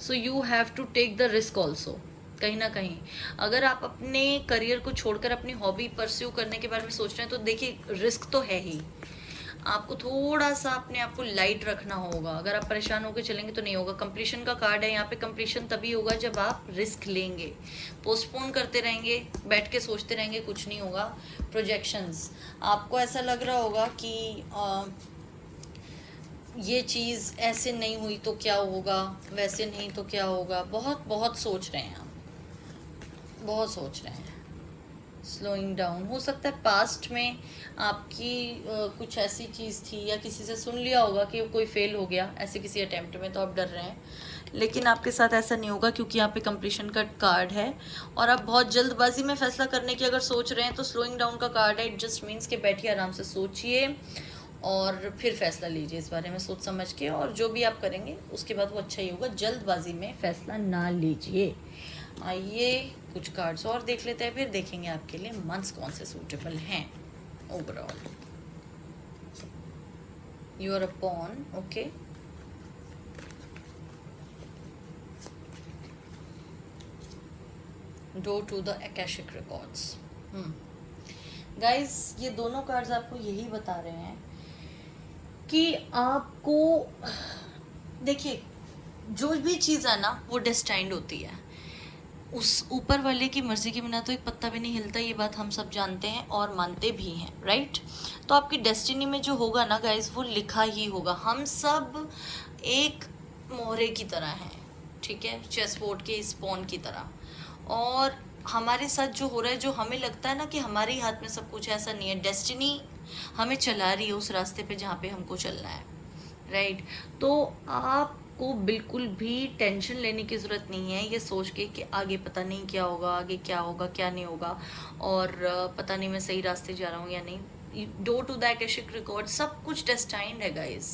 so you have to take the risk also. कहीं ना कहीं अगर आप अपने करियर को छोड़कर अपनी हॉबी परस्यू करने के बारे में सोच रहे हैं, तो देखिए रिस्क तो है ही, आपको थोड़ा सा अपने आप को लाइट रखना होगा। अगर आप परेशान होकर चलेंगे तो नहीं होगा। कंप्लीशन का कार्ड है यहाँ पे, कंप्लीशन तभी होगा जब आप रिस्क लेंगे। पोस्टपोन करते रहेंगे, बैठ के सोचते रहेंगे, कुछ नहीं होगा। प्रोजेक्शंस, आपको ऐसा लग रहा होगा कि ये चीज़ ऐसे नहीं हुई तो क्या होगा, वैसे नहीं तो क्या होगा, बहुत बहुत सोच रहे हैं आप, बहुत सोच रहे हैं। स्लोइंग डाउन, हो सकता है पास्ट में आपकी कुछ ऐसी चीज़ थी, या किसी से सुन लिया होगा कि कोई फेल हो गया ऐसे किसी अटेम्प्ट में, तो आप डर रहे हैं, लेकिन आपके साथ ऐसा नहीं होगा, क्योंकि यहाँ पे कंप्लीशन का कार्ड है, और आप बहुत जल्दबाजी में फैसला करने की अगर सोच रहे हैं तो स्लोइंग डाउन का कार्ड है। इट जस्ट मीन्स कि बैठिए, आराम से सोचिए और फिर फैसला लीजिए इस बारे में सोच समझ के, और जो भी आप करेंगे उसके बाद वो अच्छा ही होगा। जल्दबाजी में फैसला ना लीजिए। आइए कुछ कार्ड्स और देख लेते हैं, फिर देखेंगे आपके लिए मंथ्स कौन से सूटेबल हैं overall. You are a pawn, okay, do to the akashic records. Guys, ये दोनों कार्ड्स आपको यही बता रहे हैं कि आपको, देखिए, जो भी चीज़ है ना वो डेस्टाइंड होती है, उस ऊपर वाले की मर्जी के बिना तो एक पत्ता भी नहीं हिलता, ये बात हम सब जानते हैं और मानते भी हैं, राइट। तो आपकी डेस्टिनी में जो होगा ना गाइस, वो लिखा ही होगा। हम सब एक मोहरे की तरह हैं, ठीक है, चेस बोर्ड के इस पॉन की तरह, और हमारे साथ जो हो रहा है, जो हमें लगता है ना कि हमारे ही हाथ में सब कुछ, ऐसा नहीं है। डेस्टिनी हमें चला रही है उस रास्ते पे जहाँ पे हमको चलना है, राइट। तो आपको बिल्कुल भी टेंशन लेने की ज़रूरत नहीं है ये सोच के कि आगे पता नहीं क्या होगा, आगे क्या होगा क्या नहीं होगा, और पता नहीं मैं सही रास्ते जा रहा हूँ या नहीं। डो टू द अकैशिक रिकॉर्ड, सब कुछ डेस्टाइंड है गाइस,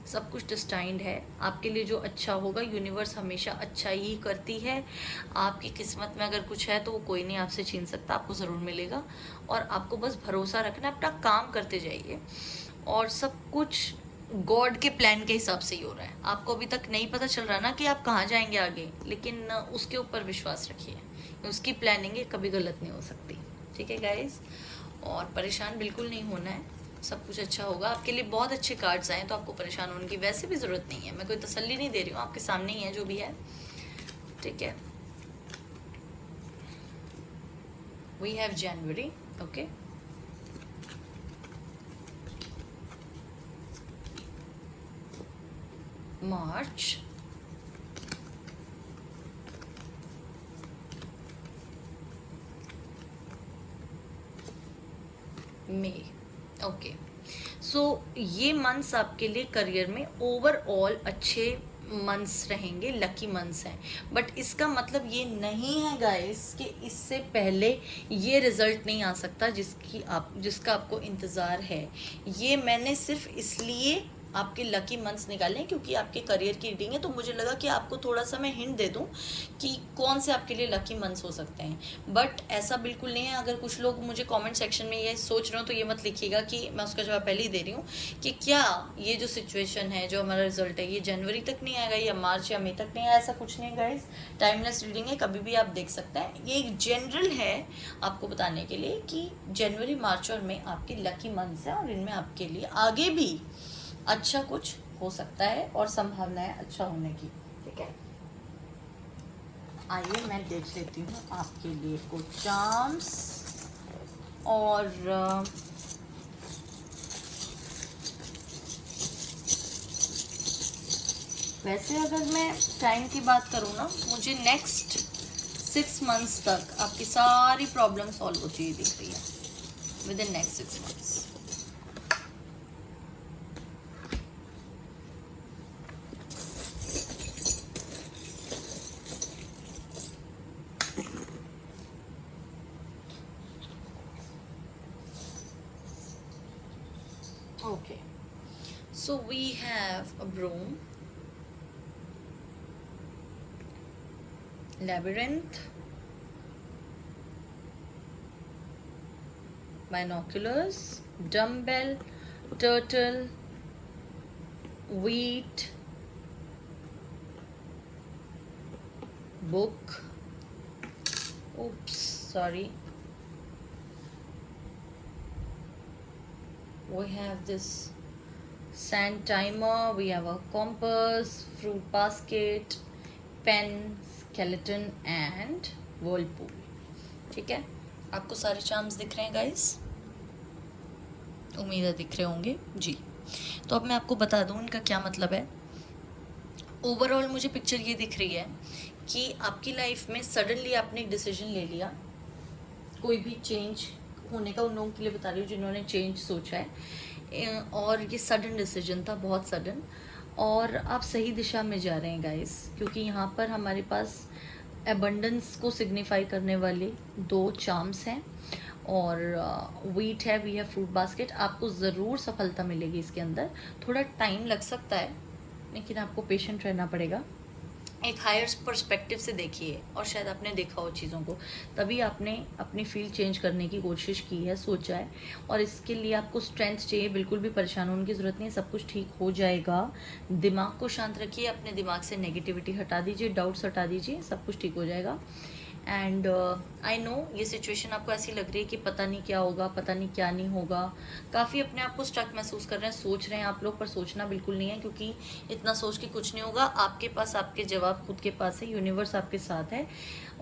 सब कुछ डिस्टाइंड है। आपके लिए जो अच्छा होगा, यूनिवर्स हमेशा अच्छा ही करती है। आपकी किस्मत में अगर कुछ है तो वो कोई नहीं आपसे छीन सकता, आपको ज़रूर मिलेगा, और आपको बस भरोसा रखना, अपना काम करते जाइए, और सब कुछ गॉड के प्लान के हिसाब से ही हो रहा है। आपको अभी तक नहीं पता चल रहा ना कि आप कहाँ जाएंगे आगे, लेकिन उसके ऊपर विश्वास रखिए, उसकी प्लानिंग कभी गलत नहीं हो सकती, ठीक है गाइज। और परेशान बिल्कुल नहीं होना है, सब कुछ अच्छा होगा। आपके लिए बहुत अच्छे कार्ड्स आए, तो आपको परेशान होने की वैसे भी ज़रूरत नहीं है। मैं कोई तसल्ली नहीं दे रही हूँ, आपके सामने ही है जो भी है, ठीक है। We have January, okay, March, May, okay. So ये मंथ्स आपके लिए करियर में ओवरऑल अच्छे मंथ्स रहेंगे, लकी मंथ्स हैं। बट इसका मतलब ये नहीं है गाइस कि इससे पहले ये रिजल्ट नहीं आ सकता जिसका आपको इंतज़ार है। ये मैंने सिर्फ इसलिए आपके लकी मंथ्स निकाले क्योंकि आपके करियर की रीडिंग है, तो मुझे लगा कि आपको थोड़ा सा मैं हिंट दे दूं कि कौन से आपके लिए लकी मंथ्स हो सकते हैं। बट ऐसा बिल्कुल नहीं है। अगर कुछ लोग मुझे कमेंट सेक्शन में ये सोच रहे हो तो ये मत लिखिएगा कि मैं उसका जवाब पहले ही दे रही हूँ कि क्या ये जो सिचुएशन है, जो हमारा रिजल्ट है, ये जनवरी तक नहीं आएगा या मार्च या मई तक नहीं आएगा। ऐसा कुछ नहीं है गाइस, टाइमलेस रीडिंग है, कभी भी आप देख सकते हैं। ये एक जनरल है आपको बताने के लिए कि जनवरी, मार्च और मई आपके लकी मंथ्स हैं और इनमें आपके लिए आगे भी अच्छा कुछ हो सकता है और संभावना है अच्छा होने की, ठीक है। आइए मैं देख लेती हूँ आपके लिए कुछ चार्म्स। और वैसे अगर मैं टाइम की बात करूँ ना, मुझे नेक्स्ट 6 मंथ्स तक आपकी सारी प्रॉब्लम सॉल्व होती हुई दिख रही है with in next 6 months. Okay, so we have a broom, labyrinth, binoculars, dumbbell, turtle, wheat, book, oops, sorry, we have this sand timer, we have a compass, fruit basket, pen, skeleton and whirlpool, ठीक है। आपको सारे चार्म्स दिख रहे हैं गाइस? उम्मीद है दिख रहे होंगे जी। तो अब मैं आपको बता दूं इनका क्या मतलब है। ओवरऑल मुझे पिक्चर ये दिख रही है कि आपकी लाइफ में सडनली आपने एक डिसीजन ले लिया, कोई भी चेंज होने का। उन लोगों के लिए बता रही हूँ जिन्होंने चेंज सोचा है, और ये सडन डिसीजन था, बहुत सडन, और आप सही दिशा में जा रहे हैं गाइस, क्योंकि यहाँ पर हमारे पास एबंडेंस को सिग्निफाई करने वाले 2 चार्म्स हैं और वीट है, वी है फ्रूट बास्केट। आपको ज़रूर सफलता मिलेगी इसके अंदर, थोड़ा टाइम लग सकता है लेकिन आपको पेशेंट रहना पड़ेगा। एक हायर पर्सपेक्टिव से देखिए, और शायद आपने देखा हो चीज़ों को, तभी आपने अपनी फील्ड चेंज करने की कोशिश की है, सोचा है। और इसके लिए आपको स्ट्रेंथ चाहिए, बिल्कुल भी परेशान होने की ज़रूरत नहीं है, सब कुछ ठीक हो जाएगा। दिमाग को शांत रखिए, अपने दिमाग से नेगेटिविटी हटा दीजिए, डाउट्स हटा दीजिए, सब कुछ ठीक हो जाएगा। एंड आई नो ये सिचुएशन आपको ऐसी लग रही है कि पता नहीं क्या होगा, पता नहीं क्या नहीं होगा, काफ़ी अपने आप को स्ट्रक महसूस कर रहे हैं, सोच रहे हैं आप लोग, पर सोचना बिल्कुल नहीं है, क्योंकि इतना सोच के कुछ नहीं होगा। आपके पास आपके जवाब खुद के पास है, यूनिवर्स आपके साथ है।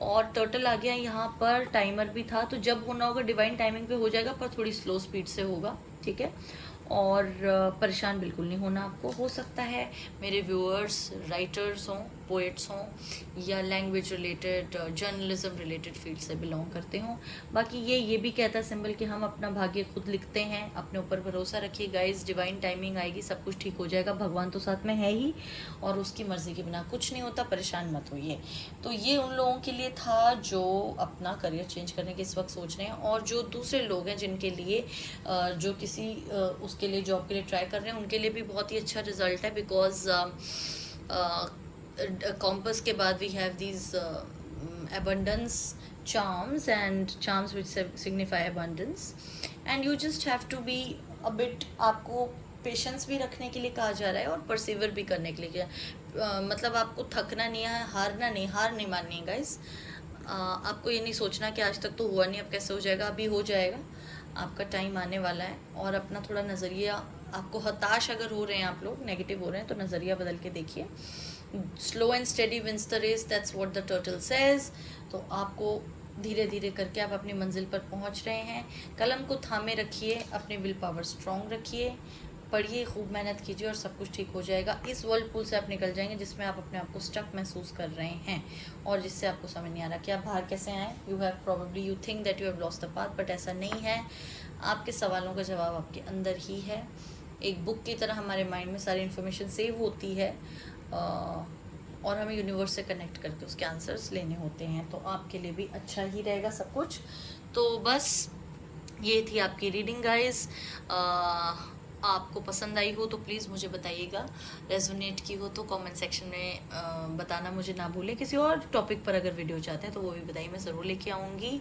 और टर्टल आ गया यहाँ पर, टाइमर भी था, तो जब होना होगा डिवाइन टाइमिंग पे हो जाएगा, पर थोड़ी स्लो स्पीड से होगा, ठीक है। और परेशान बिल्कुल नहीं होना आपको। हो सकता है मेरे व्यूअर्स राइटर्स हों, पोएट्स हों, या language related, journalism related field से बिलोंग करते हों। बाकी ये भी कहता है सिंबल कि हम अपना भाग्य खुद लिखते हैं, अपने ऊपर भरोसा रखिए गाइस, डिवाइन टाइमिंग आएगी, सब कुछ ठीक हो जाएगा, भगवान तो साथ में है ही, और उसकी मर्ज़ी के बिना कुछ नहीं होता, परेशान मत होइए। तो ये उन लोगों के लिए था जो अपना करियर चेंज करने के इस वक्त सोच रहे हैं, और जो दूसरे लोग हैं जिनके लिए जो किसी उसके लिए जॉब के लिए ट्राई कर रहे हैं, उनके लिए भी बहुत ही अच्छा रिजल्ट है। बिकॉज कॉम्पस के बाद we have these abundance charms and charms which signify abundance, and you just have to be a bit, आपको पेशेंस भी रखने के लिए कहा जा रहा है और परसिवर भी करने के लिए मतलब आपको थकना नहीं है, हार नहीं माननी है गाइस। आपको ये नहीं सोचना कि आज तक तो हुआ नहीं, अब कैसे हो जाएगा, अभी हो जाएगा। आपका टाइम आने वाला है, और अपना थोड़ा नज़रिया, आपको हताश अगर हो रहे हैं, आप लोग नेगेटिव हो रहे हैं, तो नज़रिया बदल के देखिए। Slow and steady wins the race, that's what the turtle says. तो आपको धीरे धीरे करके आप अपनी मंजिल पर पहुंच रहे हैं। कलम को थामे रखिए, अपनी विल पावर स्ट्रॉन्ग रखिए, पढ़िए, खूब मेहनत कीजिए और सब कुछ ठीक हो जाएगा। इस वर्ल्ड पूल से आप निकल जाएंगे जिसमें आप अपने आप को स्टक महसूस कर रहे हैं और जिससे आपको समझ नहीं आ रहा कि आप बाहर कैसे आए। You have probably you think that you have lost the path, but ऐसा नहीं है। आपके सवालों का जवाब आपके अंदर ही है। एक बुक की तरह हमारे माइंड में सारी इन्फॉर्मेशन सेव होती है, और हमें यूनिवर्स से कनेक्ट करके उसके आंसर्स लेने होते हैं। तो आपके लिए भी अच्छा ही रहेगा सब कुछ। तो बस ये थी आपकी रीडिंग गाइस। आपको पसंद आई हो तो प्लीज़ मुझे बताइएगा, रेजोनेट की हो तो कमेंट सेक्शन में बताना मुझे ना भूलें। किसी और टॉपिक पर अगर वीडियो चाहते हैं तो वो भी बताइए, मैं ज़रूर लेके आऊँगी।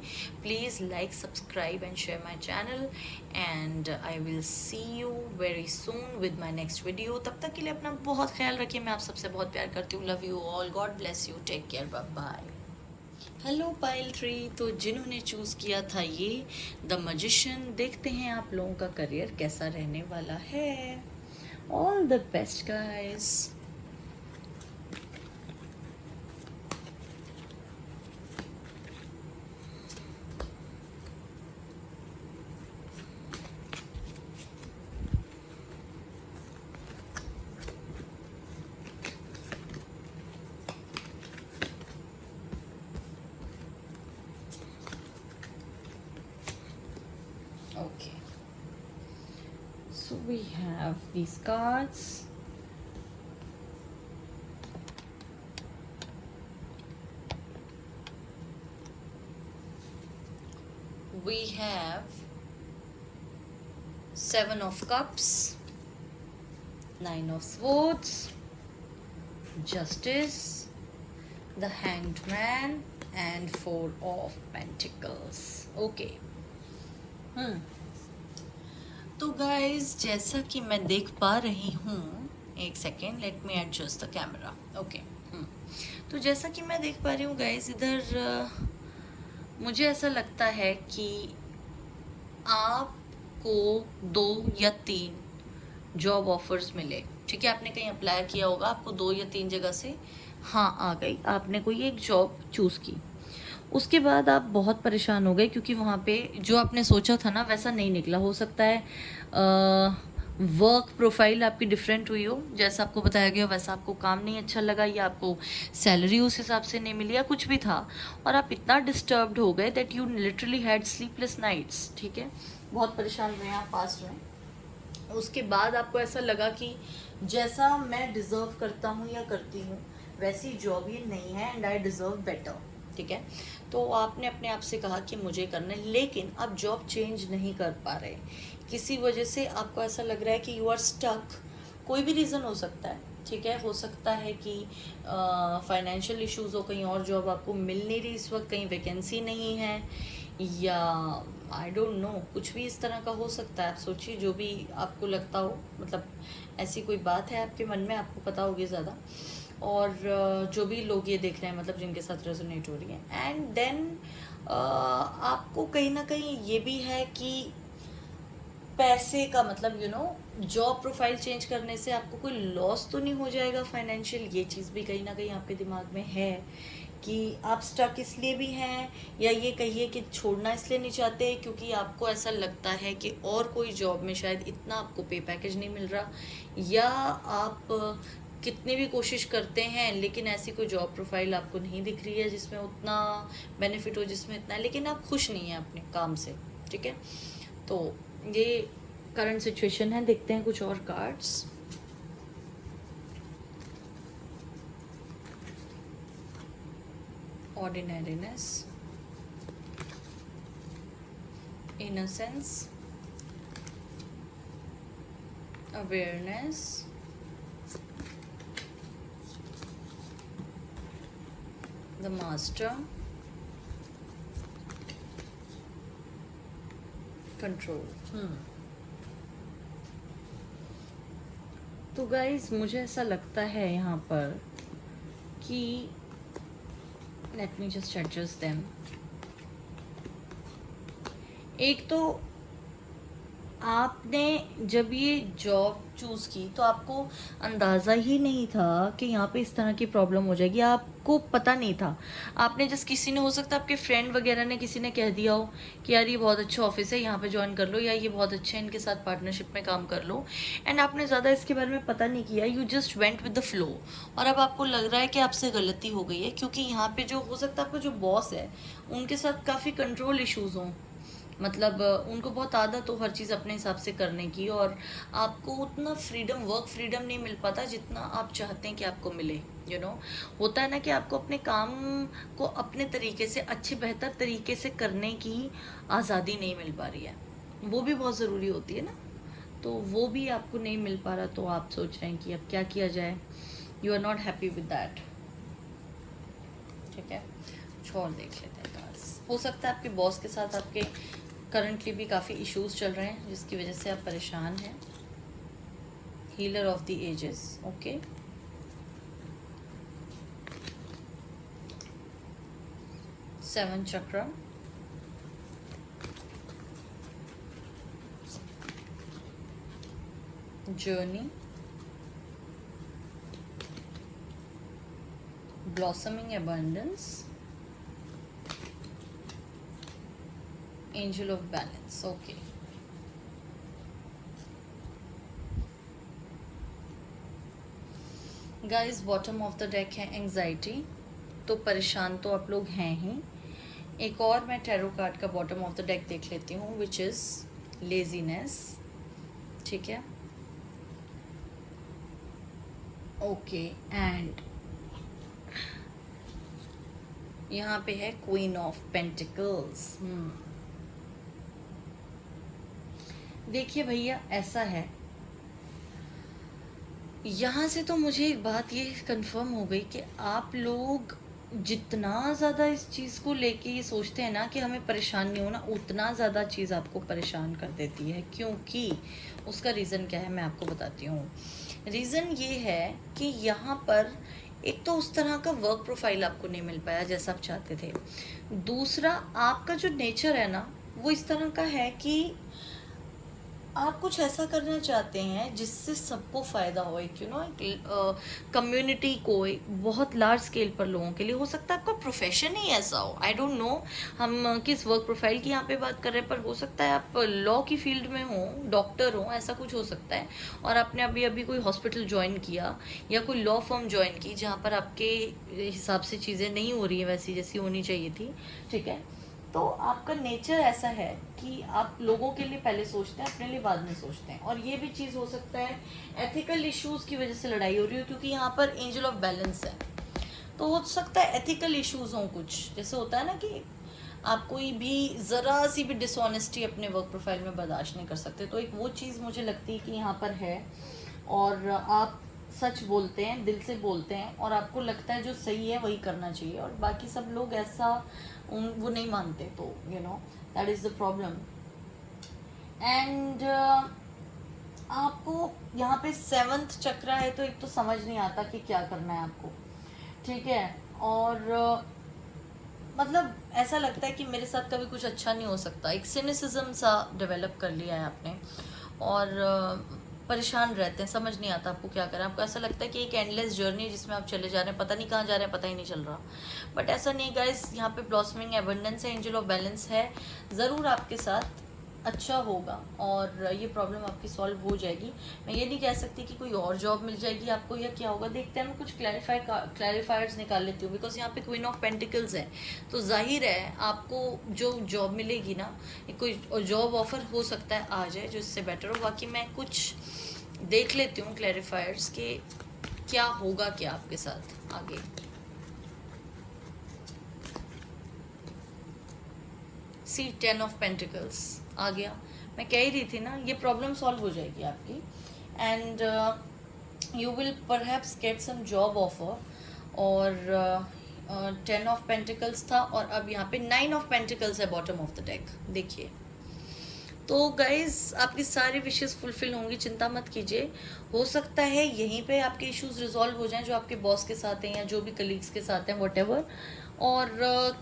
Please like, subscribe and share my channel, and I will see you very soon with my next video. तब तक के लिए अपना बहुत ख्याल रखिए। मैं आप सबसे बहुत प्यार करती हूँ। Love you all, God bless you, take care, bye bye. Hello pile three. तो जिन्होंने चूज़ किया था ये द मजिशियन, देखते हैं आप लोगों का करियर कैसा रहने वाला है। All the best guys. Okay, so we have these cards. We have 7 of Cups, 9 of Swords, Justice, the Hanged Man, and 4 of Pentacles. Okay. तो गाइज जैसा कि मैं देख पा रही हूँ, एक second, let me adjust the camera. Okay. तो जैसा कि मैं देख पा रही हूँ गाइज, इधर मुझे ऐसा लगता है कि आपको 2 या 3 जॉब ऑफर्स मिले। ठीक है, आपने कहीं अप्लाई किया होगा, आपको 2 या 3 जगह से हाँ आ गई, आपने कोई एक जॉब चूज़ की। उसके बाद आप बहुत परेशान हो गए क्योंकि वहाँ पे जो आपने सोचा था ना वैसा नहीं निकला। हो सकता है वर्क प्रोफाइल आपकी डिफरेंट हुई हो, जैसा आपको बताया गया वैसा आपको काम नहीं अच्छा लगा, या आपको सैलरी उस हिसाब से नहीं मिली, या कुछ भी था, और आप इतना डिस्टर्ब्ड हो गए that you literally had sleepless nights. ठीक है, बहुत परेशान हुए आप पास्ट में। उसके बाद आपको ऐसा लगा कि जैसा मैं डिज़र्व करता हूँ या करती हूँ वैसी जॉब ये नहीं है, एंड आई डिज़र्व बेटर। ठीक है, तो आपने अपने आप से कहा कि मुझे करना है, लेकिन आप जॉब चेंज नहीं कर पा रहे। किसी वजह से आपको ऐसा लग रहा है कि यू आर स्टक। कोई भी रीज़न हो सकता है। ठीक है, हो सकता है कि फाइनेंशियल इश्यूज हो, कहीं और जॉब आपको मिल नहीं रही इस वक्त, कहीं वैकेंसी नहीं है, या आई डोंट नो, कुछ भी इस तरह का हो सकता है। आप सोचिए जो भी आपको लगता हो, मतलब ऐसी कोई बात है आपके मन में, आपको पता होगी ज़्यादा। और जो भी लोग ये देख रहे हैं, मतलब जिनके साथ रेजोनेट हो रही है, एंड देन आपको कहीं ना कहीं ये भी है कि पैसे का, मतलब जॉब प्रोफाइल चेंज करने से आपको कोई लॉस तो नहीं हो जाएगा फाइनेंशियल। ये चीज़ भी कहीं ना कहीं आपके दिमाग में है कि आप स्टक इसलिए भी हैं, या ये कहिए कि छोड़ना इसलिए नहीं चाहते क्योंकि आपको ऐसा लगता है कि और कोई जॉब में शायद इतना आपको पे पैकेज नहीं मिल रहा, या आप कितनी भी कोशिश करते हैं लेकिन ऐसी कोई जॉब प्रोफाइल आपको नहीं दिख रही है जिसमें उतना बेनिफिट हो, जिसमें इतना, लेकिन आप खुश नहीं हैं अपने काम से। ठीक है, तो ये करंट सिचुएशन है। देखते हैं कुछ और cards. Ordinariness, innocence, awareness, the master, control. तो गाइज मुझे ऐसा लगता है यहाँ पर कि let me just adjust them. एक तो आपने जब ये जॉब चूज़ की तो आपको अंदाज़ा ही नहीं था कि यहाँ पे इस तरह की प्रॉब्लम हो जाएगी, आपको पता नहीं था। आपने जस्ट किसी ने, हो सकता है आपके फ्रेंड वगैरह ने, किसी ने कह दिया हो कि यार ये बहुत अच्छा ऑफिस है, यहाँ पे ज्वाइन कर लो, या ये बहुत अच्छे हैं, इनके साथ पार्टनरशिप में काम कर लो, एंड आपने ज़्यादा इसके बारे में पता नहीं किया, you just went with the flow. और अब आपको लग रहा है कि आपसे गलती हो गई है, क्योंकि यहाँ पे जो हो सकता है आपका जो बॉस है उनके साथ काफ़ी कंट्रोल इश्यूज़ हों, मतलब उनको बहुत आदत हो हर चीज़ अपने हिसाब से करने की, और आपको उतना फ्रीडम, वर्क फ्रीडम नहीं मिल पाता जितना आप चाहते हैं कि आपको मिले। होता है ना कि आपको अपने काम को अपने तरीके से, अच्छे बेहतर तरीके से करने की आज़ादी नहीं मिल पा रही है। वो भी बहुत ज़रूरी होती है ना, तो वो भी आपको नहीं मिल पा रहा, तो आप सोच रहे हैं कि अब क्या किया जाए। You are not happy with that. ठीक है, कुछ और देख लेते हैं बस। हो सकता है आपके बॉस के साथ आपके करंटली भी काफ़ी इश्यूज चल रहे हैं जिसकी वजह से आप परेशान हैं। Healer of the ages, okay. Seven chakra, journey, blossoming abundance, angel of balance, okay। Guys, bottom of the deck है एंजाइटी, तो परेशान तो आप लोग हैं ही। एक और मैं टैरो कार्ड का बॉटम ऑफ द डेक देख लेती हूँ, विच इज़ लेजीनेस। ठीक है, ओके। एंड यहाँ पे है क्वीन ऑफ पेंटिकल्स। देखिए भैया, ऐसा है, यहाँ से तो मुझे एक बात ये कंफर्म हो गई कि आप लोग जितना ज़्यादा इस चीज़ को लेके ये सोचते हैं ना कि हमें परेशान नहीं होना, उतना ज़्यादा चीज़ आपको परेशान कर देती है। क्योंकि उसका रीज़न क्या है मैं आपको बताती हूँ। रीज़न ये है कि यहाँ पर एक तो उस तरह का वर्क प्रोफाइल आपको नहीं मिल पाया जैसा आप चाहते थे। दूसरा, आपका जो नेचर है ना वो इस तरह का है कि आप कुछ ऐसा करना चाहते हैं जिससे सबको फ़ायदा हो, एक कम्युनिटी को, एक बहुत लार्ज स्केल पर लोगों के लिए। हो सकता है आपका प्रोफेशन ही ऐसा हो, आई डोंट नो हम किस वर्क प्रोफाइल की यहाँ पे बात कर रहे हैं, पर हो सकता है आप लॉ की फील्ड में हो, डॉक्टर हो, ऐसा कुछ हो सकता है। और आपने अभी अभी कोई हॉस्पिटल ज्वाइन किया या कोई लॉ फर्म ज्वाइन की जहाँ पर आपके हिसाब से चीज़ें नहीं हो रही हैं वैसी जैसी होनी चाहिए थी। ठीक है, तो आपका नेचर ऐसा है कि आप लोगों के लिए पहले सोचते हैं, अपने लिए बाद में सोचते हैं। और ये भी चीज़ हो सकता है एथिकल इश्यूज की वजह से लड़ाई हो रही हो, क्योंकि यहाँ पर एंजल ऑफ बैलेंस है, तो हो सकता है एथिकल इश्यूज हों कुछ। जैसे होता है ना कि आप कोई भी ज़रा सी भी डिसऑनेस्टी अपने वर्क प्रोफाइल में बर्दाश्त नहीं कर सकते, तो एक वो चीज़ मुझे लगती है कि यहाँ पर है। और आप सच बोलते हैं, दिल से बोलते हैं, और आपको लगता है जो सही है वही करना चाहिए, और बाकी सब लोग ऐसा वो नहीं मानते, तो that is the problem. And आपको यहाँ पे सेवंथ चक्र है, तो एक तो समझ नहीं आता कि क्या करना है आपको। ठीक है, और मतलब ऐसा लगता है कि मेरे साथ कभी कुछ अच्छा नहीं हो सकता, एक सिनिसिज्म सा डेवलप कर लिया है आपने, और परेशान रहते हैं, समझ नहीं आता आपको क्या करें। आपको ऐसा लगता है कि एक एंडलेस जर्नी है जिसमें आप चले जा रहे हैं, पता नहीं कहाँ जा रहे हैं, पता ही नहीं चल रहा। बट ऐसा नहीं गाइस, यहाँ पे ब्लॉसमिंग एबंडेंस है, एंजल ऑफ बैलेंस है, ज़रूर आपके साथ अच्छा होगा और ये प्रॉब्लम आपकी सॉल्व हो जाएगी। मैं ये नहीं कह सकती कि कोई और जॉब मिल जाएगी आपको या क्या होगा, देखते हैं। मैं कुछ क्लैरिफायर्स निकाल लेती हूँ, बिकॉज यहाँ पे क्वीन ऑफ पेंटिकल्स है, तो जाहिर है आपको जो जॉब मिलेगी ना, कोई जॉब ऑफर हो सकता है आ जाए जो इससे बेटर हो। बाकी मैं कुछ देख लेती हूँ क्लैरिफायर्स के क्या होगा क्या आपके साथ आगे। सी 10 ऑफ पेंटिकल्स आ गया। मैं कह ही रही थी ना, ये प्रॉब्लम सॉल्व हो जाएगी आपकी, and you will perhaps get some job offer. और 10 ऑफ पेंटिकल्स था, और अब यहाँ पे 9 ऑफ पेंटिकल्स है बॉटम ऑफ द डेक। देखिए, तो गाइज आपकी सारी विशेस फुलफिल होंगी, चिंता मत कीजिए। हो सकता है यहीं पे आपके इश्यूज रिजॉल्व हो जाएं जो आपके बॉस के साथ हैं या जो भी कलीग्स के साथ हैं, व्हाटएवर। और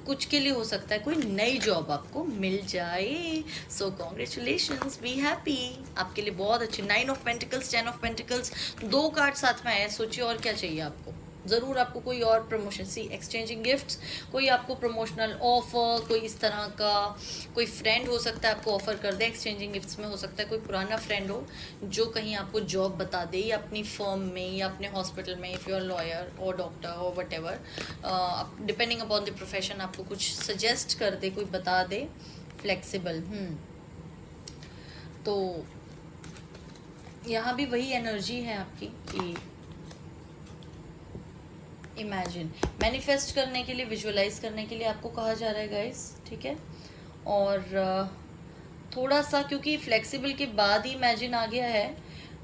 कुछ के लिए हो सकता है कोई नई जॉब आपको मिल जाए। सो कॉन्ग्रेचुलेशंस, बी हैप्पी। आपके लिए बहुत अच्छी 9 of pentacles, 10 of pentacles, 2 card साथ में आए। सोचिए और क्या चाहिए आपको। ज़रूर आपको कोई और प्रमोशन, सी एक्सचेंजिंग गिफ्ट्स, कोई आपको प्रमोशनल ऑफर, कोई इस तरह का, कोई फ्रेंड हो सकता है आपको ऑफर कर दे एक्सचेंजिंग गिफ्ट्स में। हो सकता है कोई पुराना फ्रेंड हो जो कहीं आपको जॉब बता दे, या अपनी फर्म में या अपने हॉस्पिटल में, इफ़ यू आर लॉयर और डॉक्टर और what ever, depending upon the profession, आपको कुछ सजेस्ट कर दे, कोई बता दे, फ्लेक्सिबल। तो यहाँ भी वही एनर्जी है आपकी कि इमेजिन, मैनिफेस्ट करने के लिए, विजुअलाइज करने के लिए आपको कहा जा रहा है गाइस, ठीक है। और थोड़ा सा, क्योंकि फ्लेक्सिबल के बाद ही इमेजिन आ गया है,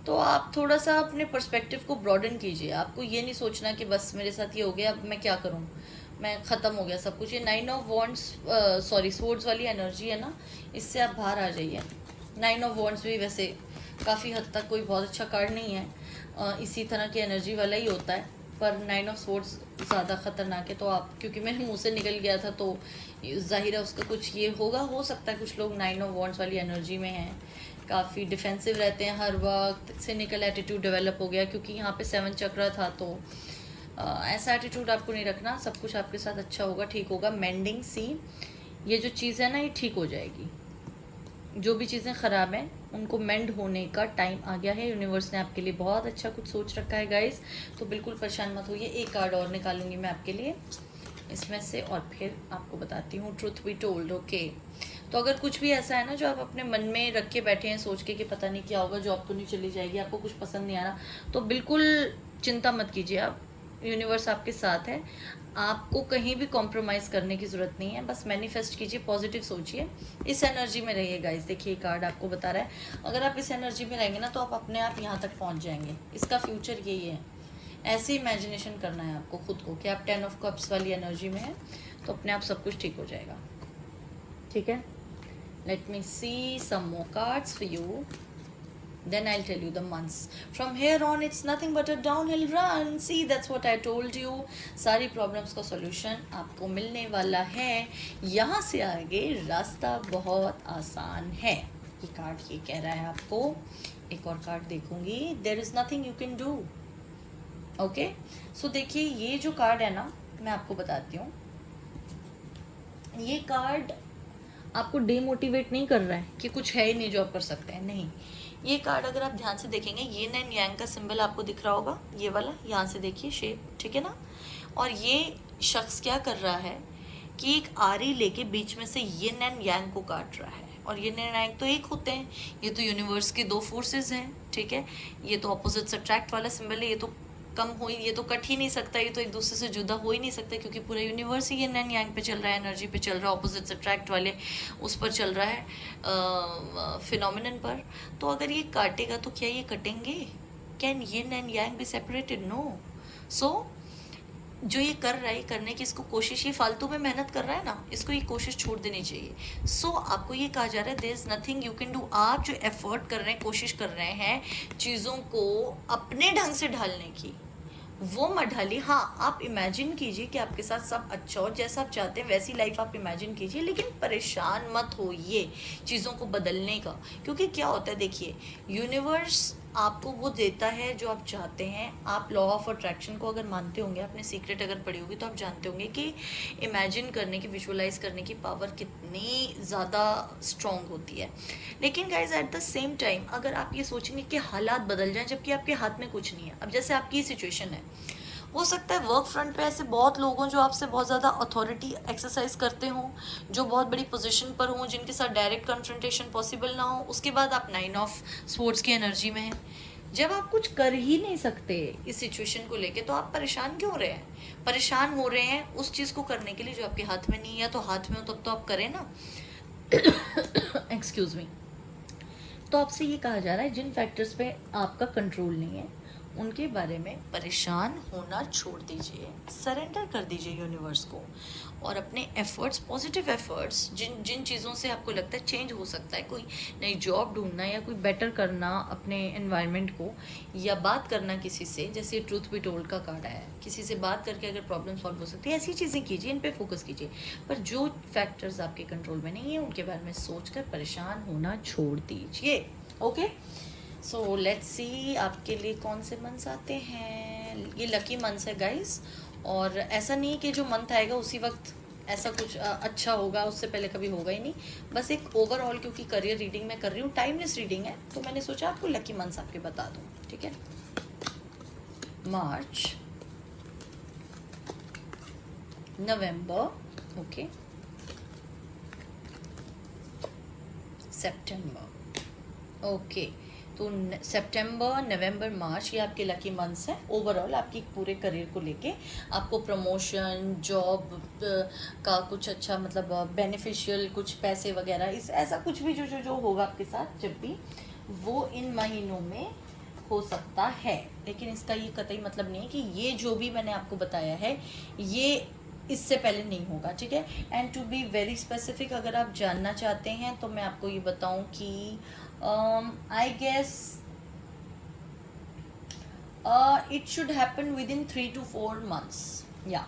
तो आप थोड़ा सा अपने पर्सपेक्टिव को ब्रॉडन कीजिए। आपको ये नहीं सोचना कि बस मेरे साथ ये हो गया, अब मैं क्या करूँ, मैं ख़त्म हो गया सब कुछ। ये 9 ऑफ वॉन्ड्स, सॉरी स्वॉर्ड्स वाली एनर्जी है ना, इससे आप बाहर आ जाइए। 9 ऑफ वॉन्ड्स भी वैसे काफ़ी हद तक कोई बहुत अच्छा कार्ड नहीं है, इसी तरह की एनर्जी वाला ही होता है, पर 9 ऑफ स्वॉर्ड्स ज़्यादा ख़तरनाक है। तो आप, क्योंकि मेरे मुंह से निकल गया था तो जाहिर है उसका कुछ ये होगा। हो सकता है कुछ लोग 9 ऑफ वॉन्ड्स वाली एनर्जी में हैं, काफ़ी डिफेंसिव रहते हैं हर वक्त, सिनिकल एटीट्यूड डेवलप हो गया, क्योंकि यहाँ पे 7 चक्र था। तो ऐसा एटीट्यूड आपको नहीं रखना, सब कुछ आपके साथ अच्छा होगा, ठीक होगा। मेंडिंग, सी ये जो चीज़ है ना, ये ठीक हो जाएगी। जो भी चीज़ें ख़राब हैं उनको मेंड होने का टाइम आ गया है। यूनिवर्स ने आपके लिए बहुत अच्छा कुछ सोच रखा है गाइस, तो बिल्कुल परेशान मत होइए। एक कार्ड और निकालूंगी मैं आपके लिए इसमें से, और फिर आपको बताती हूँ ट्रुथ बी टोल्ड, ओके। तो अगर कुछ भी ऐसा है ना जो आप अपने मन में रख के बैठे हैं सोच के कि पता नहीं क्या होगा, जॉब तो नहीं चली जाएगी, आपको कुछ पसंद नहीं आ रहा, तो बिल्कुल चिंता मत कीजिए आप, यूनिवर्स आपके साथ है। आपको कहीं भी कॉम्प्रोमाइज़ करने की ज़रूरत नहीं है, बस मैनिफेस्ट कीजिए, पॉजिटिव सोचिए, इस एनर्जी में रहिए गाइस। देखिए कार्ड आपको बता रहा है, अगर आप इस एनर्जी में रहेंगे ना तो आप अपने आप यहाँ तक पहुँच जाएंगे। इसका फ्यूचर यही है। ऐसे इमेजिनेशन करना है आपको खुद को कि आप 10 ऑफ कप्स वाली एनर्जी में हैं, तो अपने आप सब कुछ ठीक हो जाएगा, ठीक है। Let me see some more cards for you, then I'll tell you the months. From here on it's nothing but a downhill run. See, that's what I told you. सारी प्रॉब्लम्स का सॉल्यूशन आपको मिलने वाला है। यहाँ से आगे रास्ता बहुत आसान है, ये कार्ड ये कह रहा है आपको। एक और कार्ड देखूंगी, there is nothing you can do. Okay, so देखिए ये जो कार्ड है ना, मैं आपको बताती हूँ, ये कार्ड आपको डिमोटिवेट नहीं कर रहा है कि कुछ है ही नहीं जो आप कर सकते हैं, नहीं। ये कार्ड अगर आप ध्यान से देखेंगे, यिन एंड यांग का सिंबल आपको दिख रहा होगा, ये वाला, यहाँ से देखिए शेप, ठीक है ना। और ये शख्स क्या कर रहा है कि एक आरी लेके बीच में से यिन एंड यांग को काट रहा है, और यिन एंड यांग तो एक होते हैं, ये तो यूनिवर्स के 2 फोर्सेस हैं, ठीक है। ये तो ऑपोजिट अट्रैक्ट वाला सिंबल है, ये तो कम हो ही, ये तो कट ही नहीं सकता, ये तो एक दूसरे से जुदा हो ही नहीं सकता, क्योंकि पूरा यूनिवर्स ही यिन एंड यांग पे चल रहा है, एनर्जी पे चल रहा है, ऑपोजिट अट्रैक्ट वाले उस पर चल रहा है, फिनोमिनन पर। तो अगर ये काटेगा तो क्या ये कटेंगे? Can yin and yang be separated? No. So जो ये कर रहा है, करने की इसको कोशिश, ये फालतू में मेहनत कर रहा है ना, इसको ये कोशिश छोड़ देनी चाहिए। सो आपको ये कहा जा रहा है there is nothing you can do. आप जो एफर्ट कर रहे हैं, कोशिश कर रहे हैं चीज़ों को अपने ढंग से ढालने की, वो मत ढालिए। हाँ, आप इमेजिन कीजिए कि आपके साथ सब अच्छा हो, जैसा आप चाहते हैं वैसी लाइफ आप इमेजिन कीजिए, लेकिन परेशान मत होइए चीज़ों को बदलने का। क्योंकि क्या होता है, देखिए यूनिवर्स आपको वो देता है जो आप चाहते हैं। आप लॉ ऑफ अट्रैक्शन को अगर मानते होंगे, अपने सीक्रेट अगर पढ़ी होगी, तो आप जानते होंगे कि इमेजिन करने की, विजुअलाइज करने की पावर कितनी ज़्यादा स्ट्रॉन्ग होती है। लेकिन guys at the same time अगर आप ये सोचेंगे कि हालात बदल जाएं जबकि आपके हाथ में कुछ नहीं है, अब जैसे आपकी सिचुएशन है, हो सकता है वर्क फ्रंट पे ऐसे बहुत लोग हों जो आपसे बहुत ज़्यादा अथॉरिटी एक्सरसाइज करते हों, जो बहुत बड़ी पोजीशन पर हों, जिनके साथ डायरेक्ट कन्फ्रंटेशन पॉसिबल ना हो। उसके बाद आप 9 ऑफ स्वॉर्ड्स की एनर्जी में हैं। जब आप कुछ कर ही नहीं सकते इस सिचुएशन को लेके, तो आप परेशान क्यों हो रहे हैं? परेशान हो रहे हैं उस चीज़ को करने के लिए जो आपके हाथ में नहीं है, तो हाथ में हो तब तो आप करें ना। Excuse me. तो आपसे ये कहा जा रहा है जिन फैक्टर्स पे आपका कंट्रोल नहीं है उनके बारे में परेशान होना छोड़ दीजिए, सरेंडर कर दीजिए यूनिवर्स को, और अपने एफर्ट्स, पॉजिटिव एफर्ट्स, जिन जिन चीज़ों से आपको लगता है चेंज हो सकता है, कोई नई जॉब ढूंढना या कोई बेटर करना अपने एनवायरनमेंट को, या बात करना किसी से, जैसे ट्रूथ बी टोल्ड का कार्ड आया है, किसी से बात करके अगर प्रॉब्लम सॉल्व हो सकती है, ऐसी चीज़ें कीजिए, इन पे फोकस कीजिए। पर जो फैक्टर्स आपके कंट्रोल में नहीं है उनके बारे में सोचकर परेशान होना छोड़ दीजिए। ओके, सो लेट्स सी आपके लिए कौन से मंथ्स आते हैं। ये लकी मंथ्स है गाइस, और ऐसा नहीं कि जो मंथ आएगा उसी वक्त ऐसा कुछ अच्छा होगा, उससे पहले कभी होगा ही नहीं। बस एक ओवरऑल, क्योंकि करियर रीडिंग मैं कर रही हूँ, टाइमलेस रीडिंग है, तो मैंने सोचा आपको लकी मंथ्स आपके बता दूँ। ठीक है, मार्च, नवंबर, ओके, सितंबर, ओके। तो सितंबर, नवंबर, मार्च, ये आपके लकी मंथ्स हैं ओवरऑल आपकी पूरे करियर को लेके। आपको प्रमोशन, जॉब का कुछ अच्छा, मतलब बेनिफिशियल कुछ पैसे वगैरह, इस ऐसा कुछ भी जो होगा आपके साथ जब भी, वो इन महीनों में हो सकता है। लेकिन इसका ये कतई मतलब नहीं है कि ये जो भी मैंने आपको बताया है ये इससे पहले नहीं होगा। ठीक है, and to be very specific, अगर आप जानना चाहते हैं तो मैं आपको ये बताऊं कि I guess it should happen within 3 to 4 months। या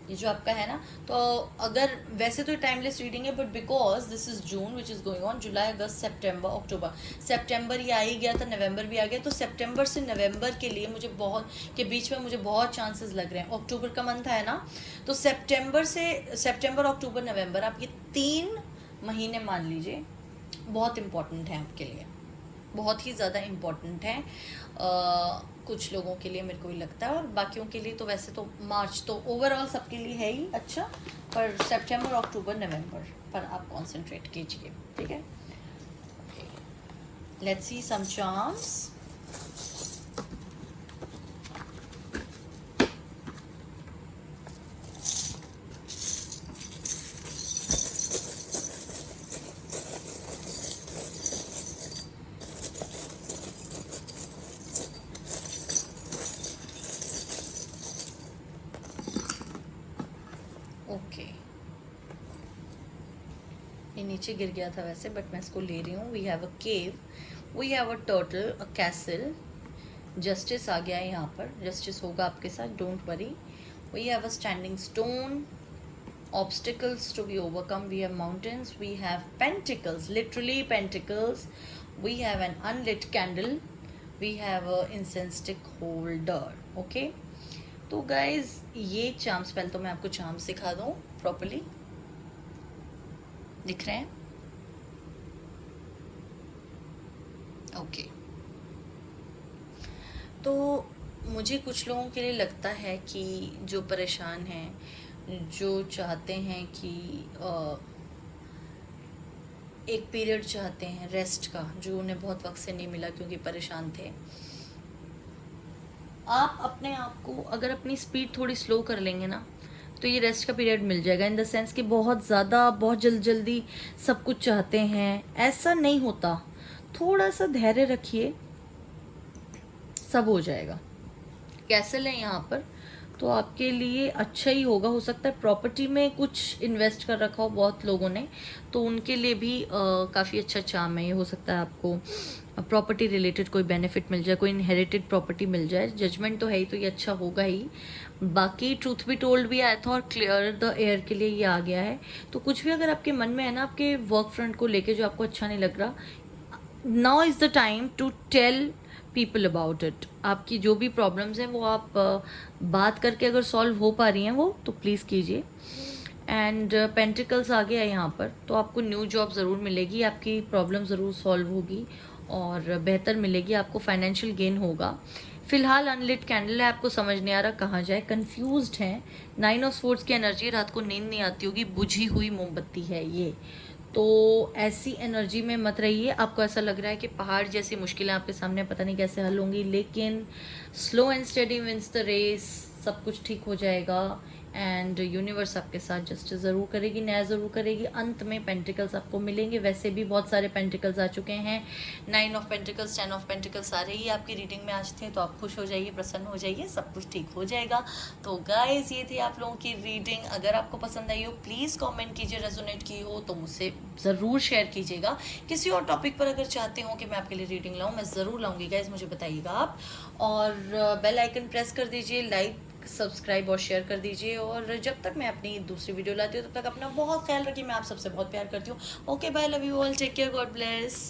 ये जो आपका है ना, तो अगर वैसे तो टाइमलेस रीडिंग है, but because this is June which is going on, July, August, September, October, September ये आ ही गया था, नवंबर भी आ गया, तो सितंबर से नवंबर के लिए मुझे बहुत के बीच में मुझे बहुत चांसेस लग रहे हैं। अक्टूबर का मंथ है ना, तो सितंबर, अक्टूबर, नवंबर, आप ये 3 महीने मान लीजिए बहुत इम्पोर्टेंट हैं आपके लिए, बहुत ही ज़्यादा इम्पोर्टेंट है कुछ लोगों के लिए, मेरे को ही लगता है, और बाकियों के लिए तो वैसे तो मार्च तो ओवरऑल सबके लिए है ही अच्छा, पर सितंबर, अक्टूबर, नवंबर पर आप कंसंट्रेट कीजिए। ठीक है, let's see some charms. Okay, ये नीचे गिर गया था वैसे, बट मैं इसको ले रही हूँ। We have a cave, we have a turtle, a castle, justice आ गया है यहाँ पर, जस्टिस होगा आपके साथ, don't worry. We have a standing stone, obstacles to be overcome, we have mountains, we have pentacles, literally pentacles, we have an unlit candle, we have a incense stick holder। okay, तो guys ये चार्म्स, पहले तो मैं आपको चार्म्स सिखा दूँ प्रॉपर्ली, दिख रहे हैं? ओके, तो मुझे कुछ लोगों के लिए लगता है कि जो परेशान हैं, जो चाहते हैं कि एक पीरियड चाहते हैं रेस्ट का, जो उन्हें बहुत वक्त से नहीं मिला क्योंकि परेशान थे, आप अपने आप को अगर अपनी स्पीड थोड़ी स्लो कर लेंगे ना, तो ये रेस्ट का पीरियड मिल जाएगा। इन द सेंस कि बहुत ज़्यादा, बहुत जल्दी सब कुछ चाहते हैं, ऐसा नहीं होता। थोड़ा सा धैर्य रखिए, सब हो जाएगा। कैसल है यहाँ पर, तो आपके लिए अच्छा ही होगा। हो सकता है प्रॉपर्टी में कुछ इन्वेस्ट कर रखा हो बहुत लोगों ने, तो उनके लिए भी काफ़ी अच्छा चार्म है ये। हो सकता है आपको प्रॉपर्टी रिलेटेड कोई बेनिफिट मिल जाए, कोई इनहेरिटेड प्रॉपर्टी मिल जाए। जजमेंट तो है ही, तो ये अच्छा होगा ही। बाकी ट्रूथ बी टोल्ड भी आया था और क्लियर द एयर के लिए ये आ गया है। तो कुछ भी अगर आपके मन में है ना, आपके वर्क फ्रंट को लेके जो आपको अच्छा नहीं लग रहा, now is the time to tell people about it. आपकी जो भी प्रॉब्लम्स हैं वो आप बात करके अगर सॉल्व हो पा रही हैं वो, तो प्लीज़ कीजिए। एंड पेंटिकल्स आ गया है यहाँ पर, तो आपको न्यू जॉब ज़रूर मिलेगी, आपकी प्रॉब्लम ज़रूर सॉल्व होगी और बेहतर मिलेगी, आपको फाइनेंशियल गेन होगा। फिलहाल अनलिट कैंडल है, आपको समझ नहीं आ रहा कहाँ जाए, कंफ्यूज्ड हैं। 9 ऑफ स्वॉर्ड्स की एनर्जी, रात को नींद नहीं आती होगी, बुझी हुई मोमबत्ती है ये। तो ऐसी एनर्जी में मत रहिए। आपको ऐसा लग रहा है कि पहाड़ जैसी मुश्किलें आपके सामने, पता नहीं कैसे हल होंगी, लेकिन slow and steady wins the race, सब कुछ ठीक हो जाएगा। एंड यूनिवर्स आपके साथ जस्टिस ज़रूर करेगी, न्याय ज़रूर करेगी। अंत में पेंटिकल्स आपको मिलेंगे। वैसे भी बहुत सारे पेंटिकल्स आ चुके हैं, 9 ऑफ पेंटिकल्स, 10 ऑफ पेंटिकल्स सारे ही आपकी रीडिंग में आज थे, तो आप खुश हो जाइए, प्रसन्न हो जाइए, सब कुछ ठीक हो जाएगा। तो गाइस ये थी आप लोगों की रीडिंग। अगर आपको पसंद आई हो प्लीज़ कॉमेंट कीजिए, रेजोनेट की हो तो मुझसे ज़रूर शेयर कीजिएगा। किसी और टॉपिक पर अगर चाहते हो कि मैं आपके लिए रीडिंग लाऊँ, मैं ज़रूर लाऊंगी गाइस, मुझे बताइएगा आप। और बेल आइकन प्रेस कर दीजिए, लाइक सब्सक्राइब और शेयर कर दीजिए। और जब तक मैं अपनी दूसरी वीडियो लाती हूँ तब तक अपना बहुत ख्याल रखिए। मैं आप सबसे बहुत प्यार करती हूँ। Okay bye, love you all, take care, God bless.